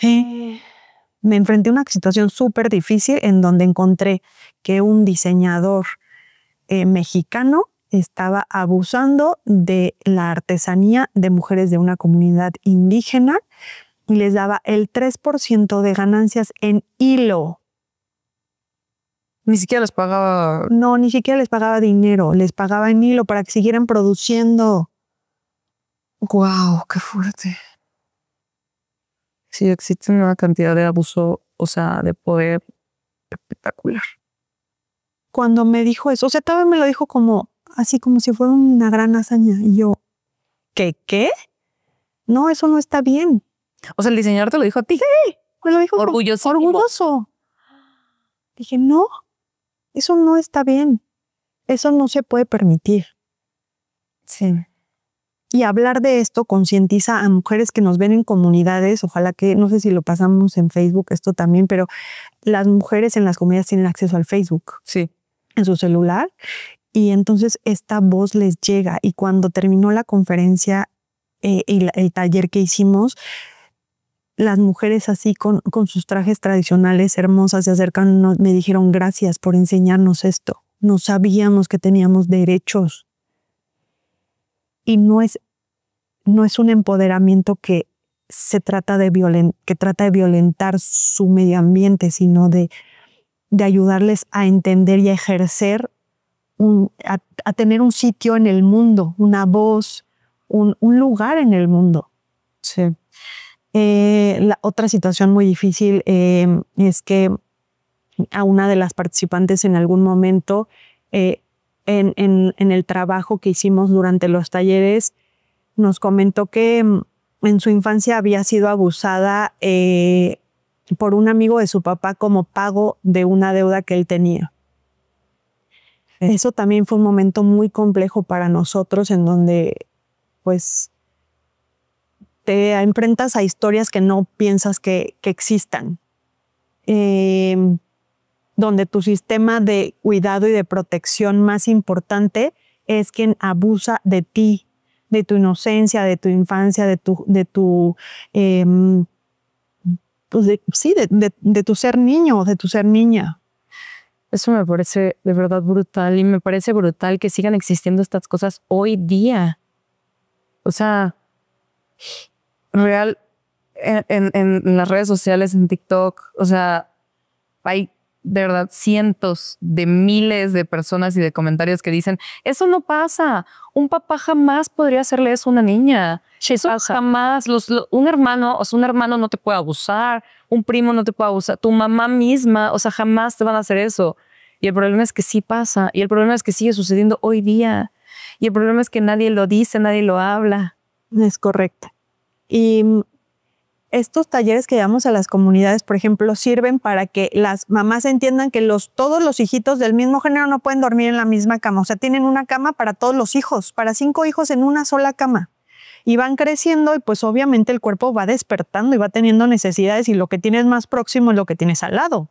Me enfrenté a una situación súper difícil en donde encontré que un diseñador mexicano estaba abusando de la artesanía de mujeres de una comunidad indígena y les daba el 3% de ganancias en hilo. Ni siquiera les pagaba. No, ni siquiera les pagaba dinero, les pagaba en hilo para que siguieran produciendo. ¡Guau! ¡Qué fuerte! Sí, existe una cantidad de abuso, o sea, de poder espectacular. Cuando me dijo eso, o sea, todavía me lo dijo como, así como si fuera una gran hazaña. Y yo, ¿qué? No, eso no está bien. O sea, el diseñador te lo dijo a ti. Sí, me lo dijo orgulloso. Dije, no, eso no está bien. Eso no se puede permitir. Sí. Y hablar de esto concientiza a mujeres que nos ven en comunidades. Ojalá que, no sé si lo pasamos en Facebook, esto también, pero las mujeres en las comunidades tienen acceso al Facebook. Sí. En su celular. Y entonces esta voz les llega. Y cuando terminó la conferencia y el taller que hicimos, las mujeres así con sus trajes tradicionales hermosas se acercan, me dijeron gracias por enseñarnos esto. No sabíamos que teníamos derechos. Y no es un empoderamiento que se trata de violentar su medio ambiente, sino de ayudarles a entender y a ejercer, a tener un sitio en el mundo, una voz, un lugar en el mundo. Sí. La otra situación muy difícil es que a una de las participantes en algún momento en el trabajo que hicimos durante los talleres nos comentó que en su infancia había sido abusada por un amigo de su papá como pago de una deuda que él tenía. Eso también fue un momento muy complejo para nosotros en donde pues te enfrentas a historias que no piensas que existan. Donde tu sistema de cuidado y de protección más importante es quien abusa de ti, de tu inocencia, de tu infancia, de tu ser niño o de tu ser niña. Eso me parece de verdad brutal y me parece brutal que sigan existiendo estas cosas hoy día. O sea, real, en las redes sociales, en TikTok, o sea, hay de verdad cientos de miles de personas y de comentarios que dicen, eso no pasa, un papá jamás podría hacerle eso a una niña. Eso jamás, un hermano no te puede abusar, un primo no te puede abusar, tu mamá misma, o sea, jamás te van a hacer eso. Y el problema es que sí pasa, y el problema es que sigue sucediendo hoy día, y el problema es que nadie lo dice, nadie lo habla. Es correcto. Y estos talleres que llevamos a las comunidades, por ejemplo, sirven para que las mamás entiendan que todos los hijitos del mismo género no pueden dormir en la misma cama. O sea, tienen una cama para todos los hijos, para 5 hijos en una sola cama. Y van creciendo y pues obviamente el cuerpo va despertando y va teniendo necesidades y lo que tienes más próximo es lo que tienes al lado.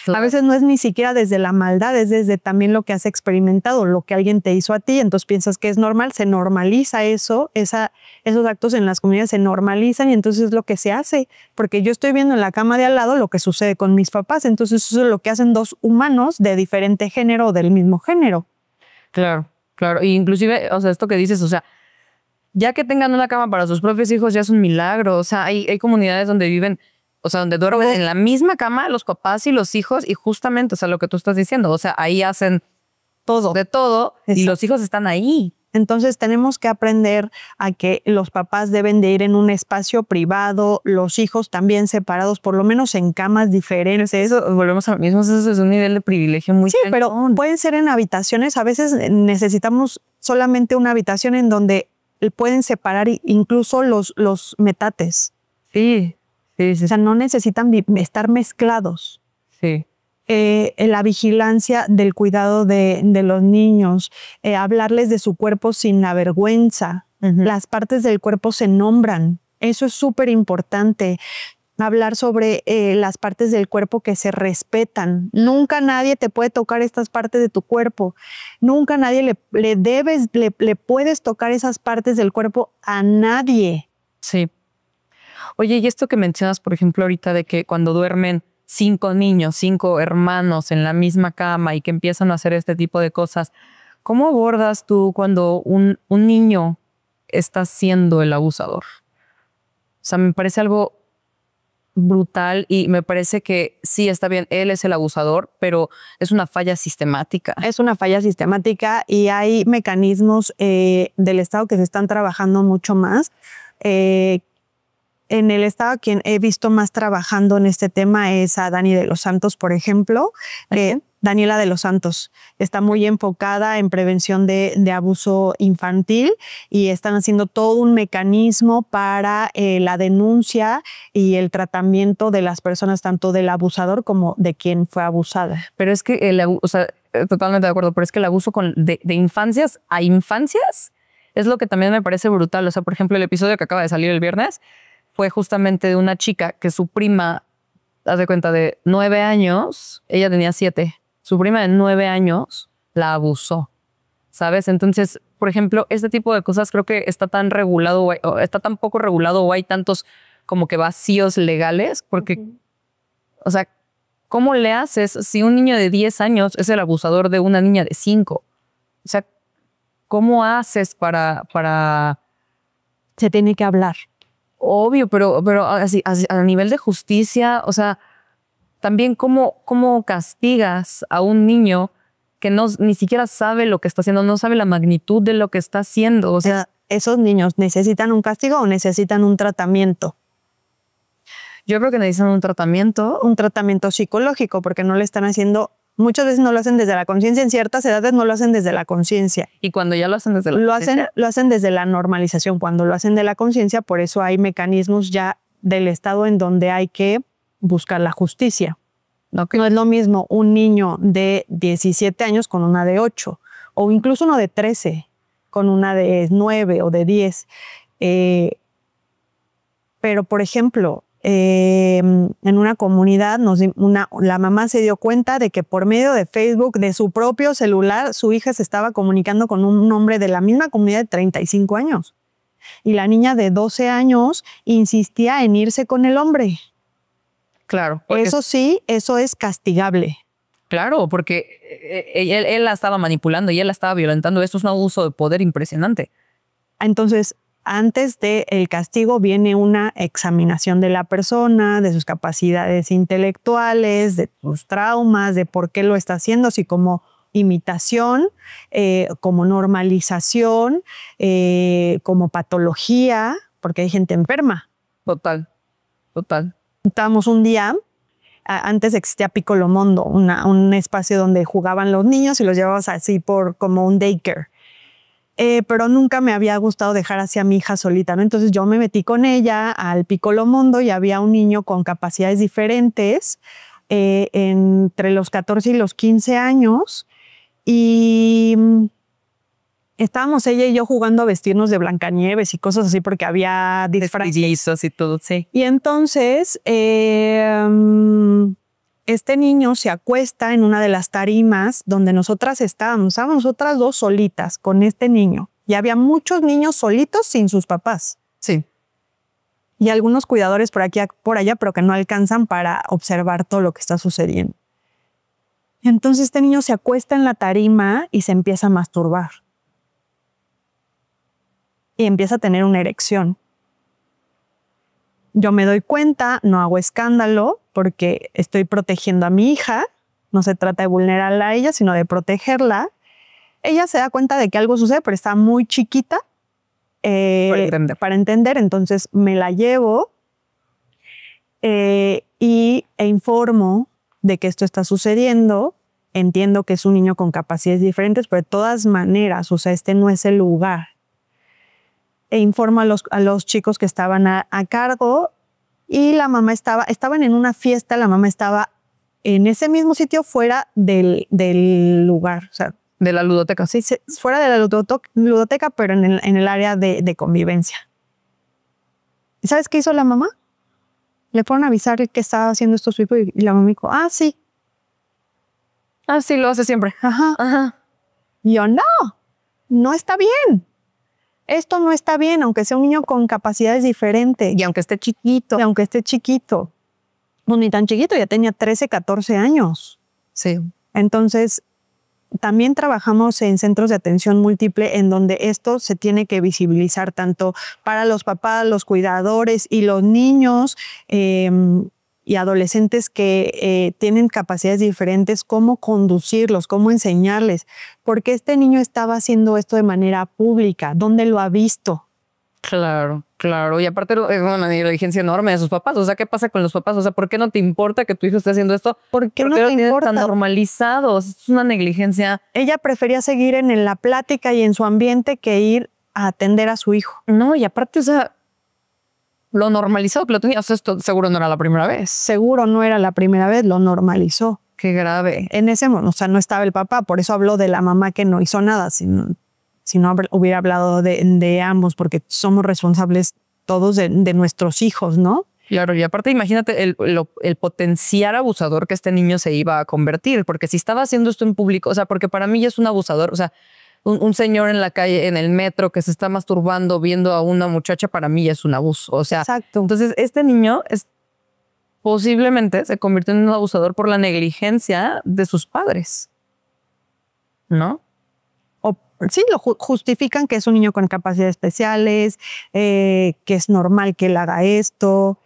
A veces no es ni siquiera desde la maldad, es desde también lo que has experimentado, lo que alguien te hizo a ti. Entonces piensas que es normal, se normaliza eso, esos actos en las comunidades se normalizan y entonces es lo que se hace. Porque yo estoy viendo en la cama de al lado lo que sucede con mis papás. Entonces eso es lo que hacen 2 humanos de diferente género o del mismo género. Claro, claro. Y inclusive, o sea, esto que dices, o sea, ya que tengan una cama para sus propios hijos ya es un milagro. O sea, hay comunidades donde viven, o sea, donde duermen en la misma cama los papás y los hijos y justamente, o sea, lo que tú estás diciendo, o sea, ahí hacen todo, de todo. Exacto. Y los hijos están ahí. Entonces tenemos que aprender a que los papás deben de ir en un espacio privado, los hijos también separados, por lo menos en camas diferentes. Eso, volvemos a lo mismo, eso es un nivel de privilegio muy Sí, pero pueden ser en habitaciones. A veces necesitamos solamente una habitación en donde pueden separar incluso los metates. Sí, sí, sí. O sea, no necesitan estar mezclados. Sí. La vigilancia del cuidado de los niños, hablarles de su cuerpo sin la vergüenza. Las partes del cuerpo se nombran. Eso es súper importante. Hablar sobre las partes del cuerpo que se respetan. Nunca nadie te puede tocar estas partes de tu cuerpo. Nunca nadie le puedes tocar esas partes del cuerpo a nadie. Sí. Oye, y esto que mencionas, por ejemplo, ahorita de que cuando duermen 5 niños, 5 hermanos en la misma cama y que empiezan a hacer este tipo de cosas, ¿cómo abordas tú cuando un niño está siendo el abusador? O sea, me parece algo brutal y me parece que sí, está bien, él es el abusador, pero es una falla sistemática. Es una falla sistemática y hay mecanismos del Estado que se están trabajando mucho más. En el Estado, quien he visto más trabajando en este tema es a Dani de los Santos, por ejemplo. Daniela de los Santos está muy enfocada en prevención de abuso infantil y están haciendo todo un mecanismo para la denuncia y el tratamiento de las personas, tanto del abusador como de quien fue abusada. Pero es que o sea, totalmente de acuerdo, pero es que el abuso de infancias a infancias es lo que también me parece brutal. O sea, por ejemplo, el episodio que acaba de salir el viernes fue justamente de una chica que su prima, haz de cuenta, de 9 años, ella tenía 7, su prima de 9 años la abusó, ¿sabes? Entonces, por ejemplo, este tipo de cosas creo que está tan regulado, o está tan poco regulado, o hay tantos como que vacíos legales, porque, o sea, ¿cómo le haces si un niño de 10 años es el abusador de una niña de 5? O sea, ¿cómo haces para... Se tiene que hablar. Obvio, pero así, a nivel de justicia, o sea, también cómo castigas a un niño que ni siquiera sabe lo que está haciendo, no sabe la magnitud de lo que está haciendo. O sea, esos niños necesitan un castigo o necesitan un tratamiento. Yo creo que necesitan un tratamiento psicológico, porque no le están haciendo. Muchas veces no lo hacen desde la conciencia, en ciertas edades no lo hacen desde la conciencia. Y cuando ya lo hacen desde la conciencia. Lo hacen desde la normalización. Cuando lo hacen de la conciencia, por eso hay mecanismos ya del Estado en donde hay que buscar la justicia. Okay. No es lo mismo un niño de 17 años con una de 8, o incluso uno de 13 con una de 9 o de 10. Pero, por ejemplo, en una comunidad la mamá se dio cuenta de que por medio de Facebook, de su propio celular, su hija se estaba comunicando con un hombre de la misma comunidad de 35 años. Y la niña de 12 años insistía en irse con el hombre. Claro. Eso sí, eso es castigable. Claro, porque él la estaba manipulando y él la estaba violentando. Esto es un abuso de poder impresionante. Entonces, antes del castigo viene una examinación de la persona, de sus capacidades intelectuales, de sus traumas, de por qué lo está haciendo, si como imitación, como normalización, como patología, porque hay gente enferma. Total. Estábamos un día, antes existía Piccolo Mondo, un espacio donde jugaban los niños y los llevabas así como un daycare. Pero nunca me había gustado dejar así a mi hija solita, ¿no? Entonces yo me metí con ella al Piccolo Mondo y había un niño con capacidades diferentes entre los 14 y los 15 años y estábamos ella y yo jugando a vestirnos de Blancanieves y cosas así porque había disfraces y todo, sí. Y entonces este niño se acuesta en una de las tarimas donde nosotras estábamos nosotras dos solitas con este niño. Y había muchos niños solitos sin sus papás. Sí. Y algunos cuidadores por aquí, por allá, pero que no alcanzan para observar todo lo que está sucediendo. Entonces este niño se acuesta en la tarima y se empieza a masturbar. Y empieza a tener una erección. Yo me doy cuenta, no hago escándalo porque estoy protegiendo a mi hija. No se trata de vulnerarla a ella, sino de protegerla. ella se da cuenta de que algo sucede, pero está muy chiquita para entender. Entonces me la llevo e informo de que esto está sucediendo. Entiendo que es un niño con capacidades diferentes, pero de todas maneras, o sea, este no es el lugar. E informo a los chicos que estaban a cargo, y la mamá estaban en una fiesta, la mamá estaba en ese mismo sitio fuera del lugar, o sea, de la ludoteca. Sí, fuera de la ludoteca, pero en el área de convivencia. ¿Y sabes qué hizo la mamá? Le fueron a avisar que estaba haciendo esto su hijo, y la mamá dijo, sí. Sí, lo hace siempre. Ajá. Y yo, no está bien. Esto no está bien, aunque sea un niño con capacidades diferentes. Y aunque esté chiquito. No, ni tan chiquito, ya tenía 13, 14 años. Sí. Entonces, también trabajamos en centros de atención múltiple, en donde esto se tiene que visibilizar tanto para los papás, los cuidadores y los niños y adolescentes que tienen capacidades diferentes, cómo conducirlos, cómo enseñarles. Porque este niño estaba haciendo esto de manera pública. ¿Dónde lo ha visto? Claro. Y aparte es una negligencia enorme de sus papás. O sea, ¿qué pasa con los papás? O sea, ¿por qué no te importa que tu hijo esté haciendo esto? ¿Por qué no te importa? Tan normalizado. Es una negligencia. Ella prefería seguir en la plática y en su ambiente que ir a atender a su hijo. No, y aparte, o sea, lo normalizado que lo tenía. O sea, esto seguro no era la primera vez. Seguro no era la primera vez, lo normalizó. Qué grave. En ese momento, o sea, no estaba el papá, por eso habló de la mamá que no hizo nada, si no hubiera hablado de ambos, porque somos responsables todos de nuestros hijos, ¿no? Claro, y aparte imagínate el potencial abusador que este niño se iba a convertir, porque si estaba haciendo esto en público, o sea, porque para mí ya es un abusador, o sea, un señor en la calle, en el metro, que se está masturbando viendo a una muchacha, para mí ya es un abuso, o sea. Exacto. Entonces este niño posiblemente se convirtió en un abusador por la negligencia de sus padres, ¿no? Sí, lo justifican que es un niño con capacidades especiales, que es normal que él haga esto.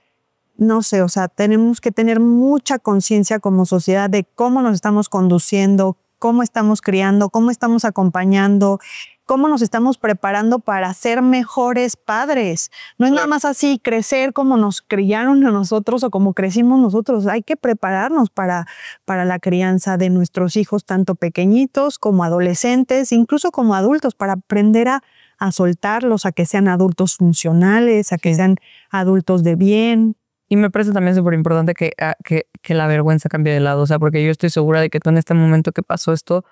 No sé, o sea, tenemos que tener mucha conciencia como sociedad de cómo nos estamos conduciendo, cómo estamos criando, cómo estamos acompañando, cómo nos estamos preparando para ser mejores padres. No es nada más así crecer como nos criaron a nosotros o como crecimos nosotros. Hay que prepararnos para la crianza de nuestros hijos, tanto pequeñitos como adolescentes, incluso como adultos, para aprender a soltarlos, a que sean adultos funcionales, a que sean adultos de bien. Y me parece también súper importante que la vergüenza cambie de lado. O sea, porque yo estoy segura de que tú en este momento que pasó esto,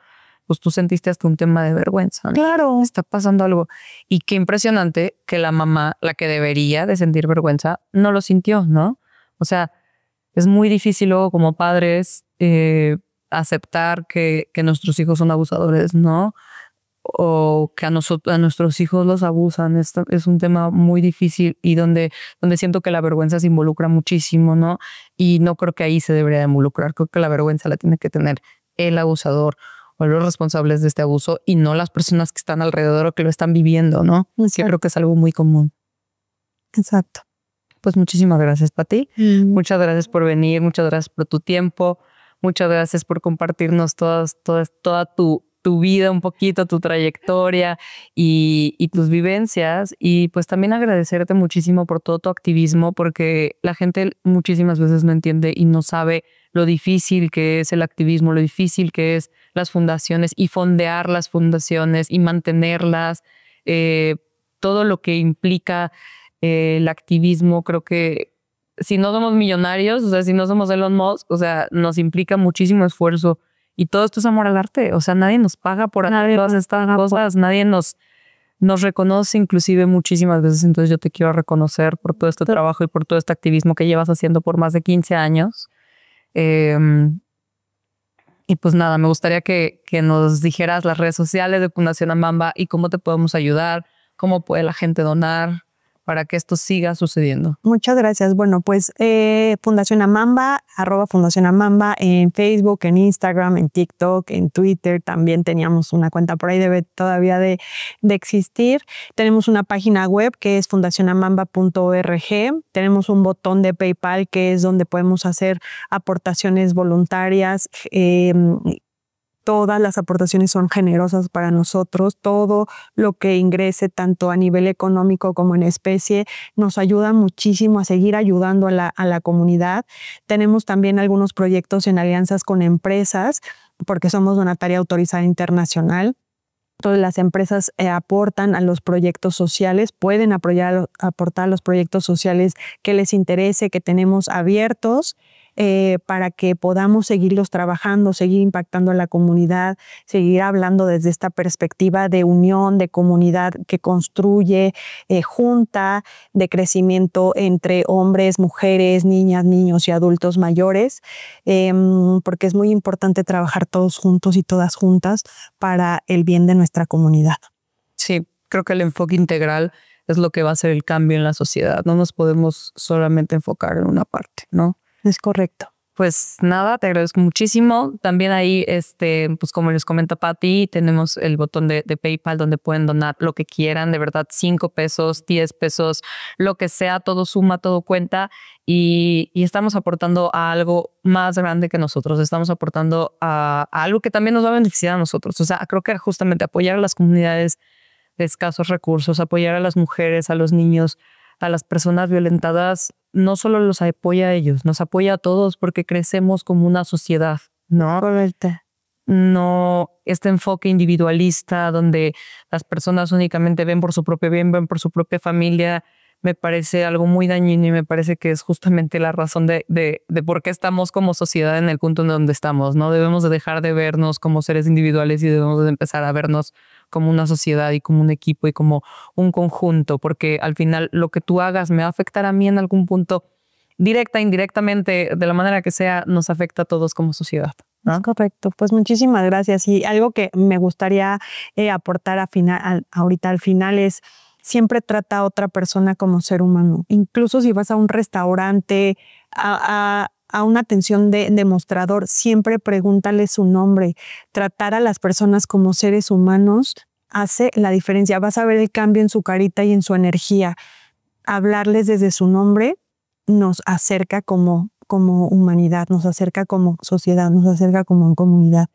pues tú sentiste hasta un tema de vergüenza, ¿no? Claro. Está pasando algo. Y qué impresionante que la mamá, la que debería de sentir vergüenza, no lo sintió, ¿no? O sea, es muy difícil luego como padres aceptar que nuestros hijos son abusadores, ¿no? O que a nuestros hijos los abusan. Esto es un tema muy difícil y donde siento que la vergüenza se involucra muchísimo, ¿no? Y no creo que ahí se debería de involucrar. Creo que la vergüenza la tiene que tener el abusador o los responsables de este abuso y no las personas que están alrededor o que lo están viviendo, ¿no? Sí, creo que es algo muy común. Exacto. Pues muchísimas gracias, Pati. Muchas gracias por venir, muchas gracias por tu tiempo, muchas gracias por compartirnos toda tu vida un poquito, tu trayectoria y tus vivencias. Y pues también agradecerte muchísimo por todo tu activismo, porque la gente muchísimas veces no entiende y no sabe lo difícil que es el activismo, lo difícil que es las fundaciones y fondear las fundaciones y mantenerlas, todo lo que implica el activismo. Creo que si no somos millonarios, o sea, si no somos Elon Musk, o sea, nos implica muchísimo esfuerzo. Y todo esto es amor al arte. O sea, nadie nos paga por hacer todas estas cosas. Nadie nos reconoce, inclusive muchísimas veces. Entonces yo te quiero reconocer por todo este trabajo y por todo este activismo que llevas haciendo por más de 15 años. Y pues nada, me gustaría que nos dijeras las redes sociales de Fundación Amamba y cómo te podemos ayudar, cómo puede la gente donar para que esto siga sucediendo. Muchas gracias. Bueno, pues Fundación Amamba, @Fundación Amamba en Facebook, en Instagram, en TikTok, en Twitter. También teníamos una cuenta por ahí, debe todavía de existir. Tenemos una página web que es fundacionamamba.org. Tenemos un botón de PayPal que es donde podemos hacer aportaciones voluntarias Todas las aportaciones son generosas para nosotros. Todo lo que ingrese, tanto a nivel económico como en especie, nos ayuda muchísimo a seguir ayudando a la comunidad. Tenemos también algunos proyectos en alianzas con empresas, porque somos donataria autorizada internacional. Todas las empresas aportan a los proyectos sociales, pueden aportar a los proyectos sociales que les interese, que tenemos abiertos, para que podamos seguirlos trabajando, seguir impactando a la comunidad, seguir hablando desde esta perspectiva de unión, de comunidad que construye, junta, de crecimiento entre hombres, mujeres, niñas, niños y adultos mayores, porque es muy importante trabajar todos juntos y todas juntas para el bien de nuestra comunidad. Sí, creo que el enfoque integral es lo que va a hacer el cambio en la sociedad. No nos podemos solamente enfocar en una parte, ¿no? Es correcto. Pues nada, te agradezco muchísimo. También ahí, pues como les comenta Pati, tenemos el botón de PayPal donde pueden donar lo que quieran, de verdad, 5 pesos, 10 pesos, lo que sea, todo suma, todo cuenta y estamos aportando a algo más grande que nosotros. Estamos aportando a algo que también nos va a beneficiar a nosotros. O sea, creo que justamente apoyar a las comunidades de escasos recursos, apoyar a las mujeres, a los niños, a las personas violentadas, no solo los apoya a ellos, nos apoya a todos porque crecemos como una sociedad, ¿no? Correcto. No este enfoque individualista donde las personas únicamente ven por su propio bien, ven por su propia familia, me parece algo muy dañino y me parece que es justamente la razón de por qué estamos como sociedad en el punto en donde estamos, ¿no? Debemos de dejar de vernos como seres individuales y debemos de empezar a vernos como una sociedad y como un equipo y como un conjunto, porque al final lo que tú hagas me va a afectar a mí en algún punto, directa, indirectamente, de la manera que sea, nos afecta a todos como sociedad, ¿no? Correcto, pues muchísimas gracias. Y algo que me gustaría aportar ahorita al final es: siempre trata a otra persona como ser humano. Incluso si vas a un restaurante, a una atención de mostrador, siempre pregúntale su nombre. Tratar a las personas como seres humanos hace la diferencia. Vas a ver el cambio en su carita y en su energía. Hablarles desde su nombre nos acerca como humanidad, nos acerca como sociedad, nos acerca como comunidad.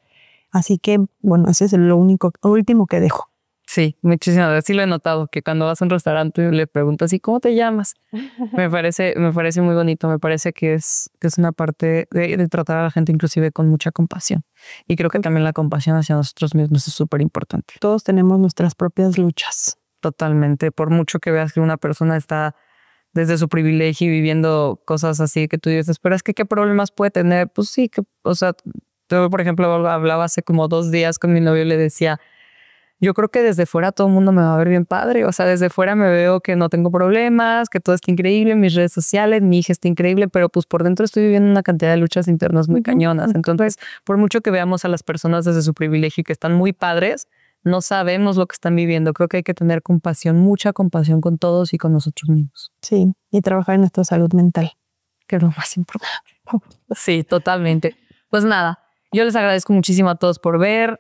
Así que, bueno, ese es lo último que dejo. Sí, muchísimas gracias. Sí lo he notado, que cuando vas a un restaurante le preguntas, ¿y cómo te llamas? Me parece muy bonito. Me parece que es una parte de tratar a la gente inclusive con mucha compasión. Y creo que también la compasión hacia nosotros mismos es súper importante. Todos tenemos nuestras propias luchas. Totalmente. Por mucho que veas que una persona está desde su privilegio y viviendo cosas así que tú dices, pero es que ¿qué problemas puede tener? Pues sí, que, o sea, yo por ejemplo hablaba hace como 2 días con mi novio y le decía, yo creo que desde fuera todo el mundo me va a ver bien padre. O sea, desde fuera me veo que no tengo problemas, que todo está increíble en mis redes sociales, mi hija está increíble, pero pues por dentro estoy viviendo una cantidad de luchas internas muy cañonas. Entonces, por mucho que veamos a las personas desde su privilegio y que están muy padres, no sabemos lo que están viviendo. Creo que hay que tener compasión, mucha compasión con todos y con nosotros mismos. Sí, y trabajar en nuestra salud mental, que es lo más importante. Sí, totalmente. Pues nada. Yo les agradezco muchísimo a todos por ver.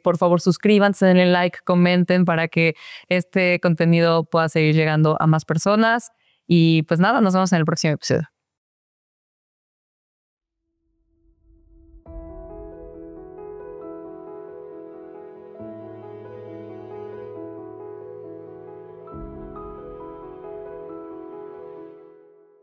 Por favor, suscríbanse, denle like, comenten para que este contenido pueda seguir llegando a más personas. Y pues nada, nos vemos en el próximo episodio.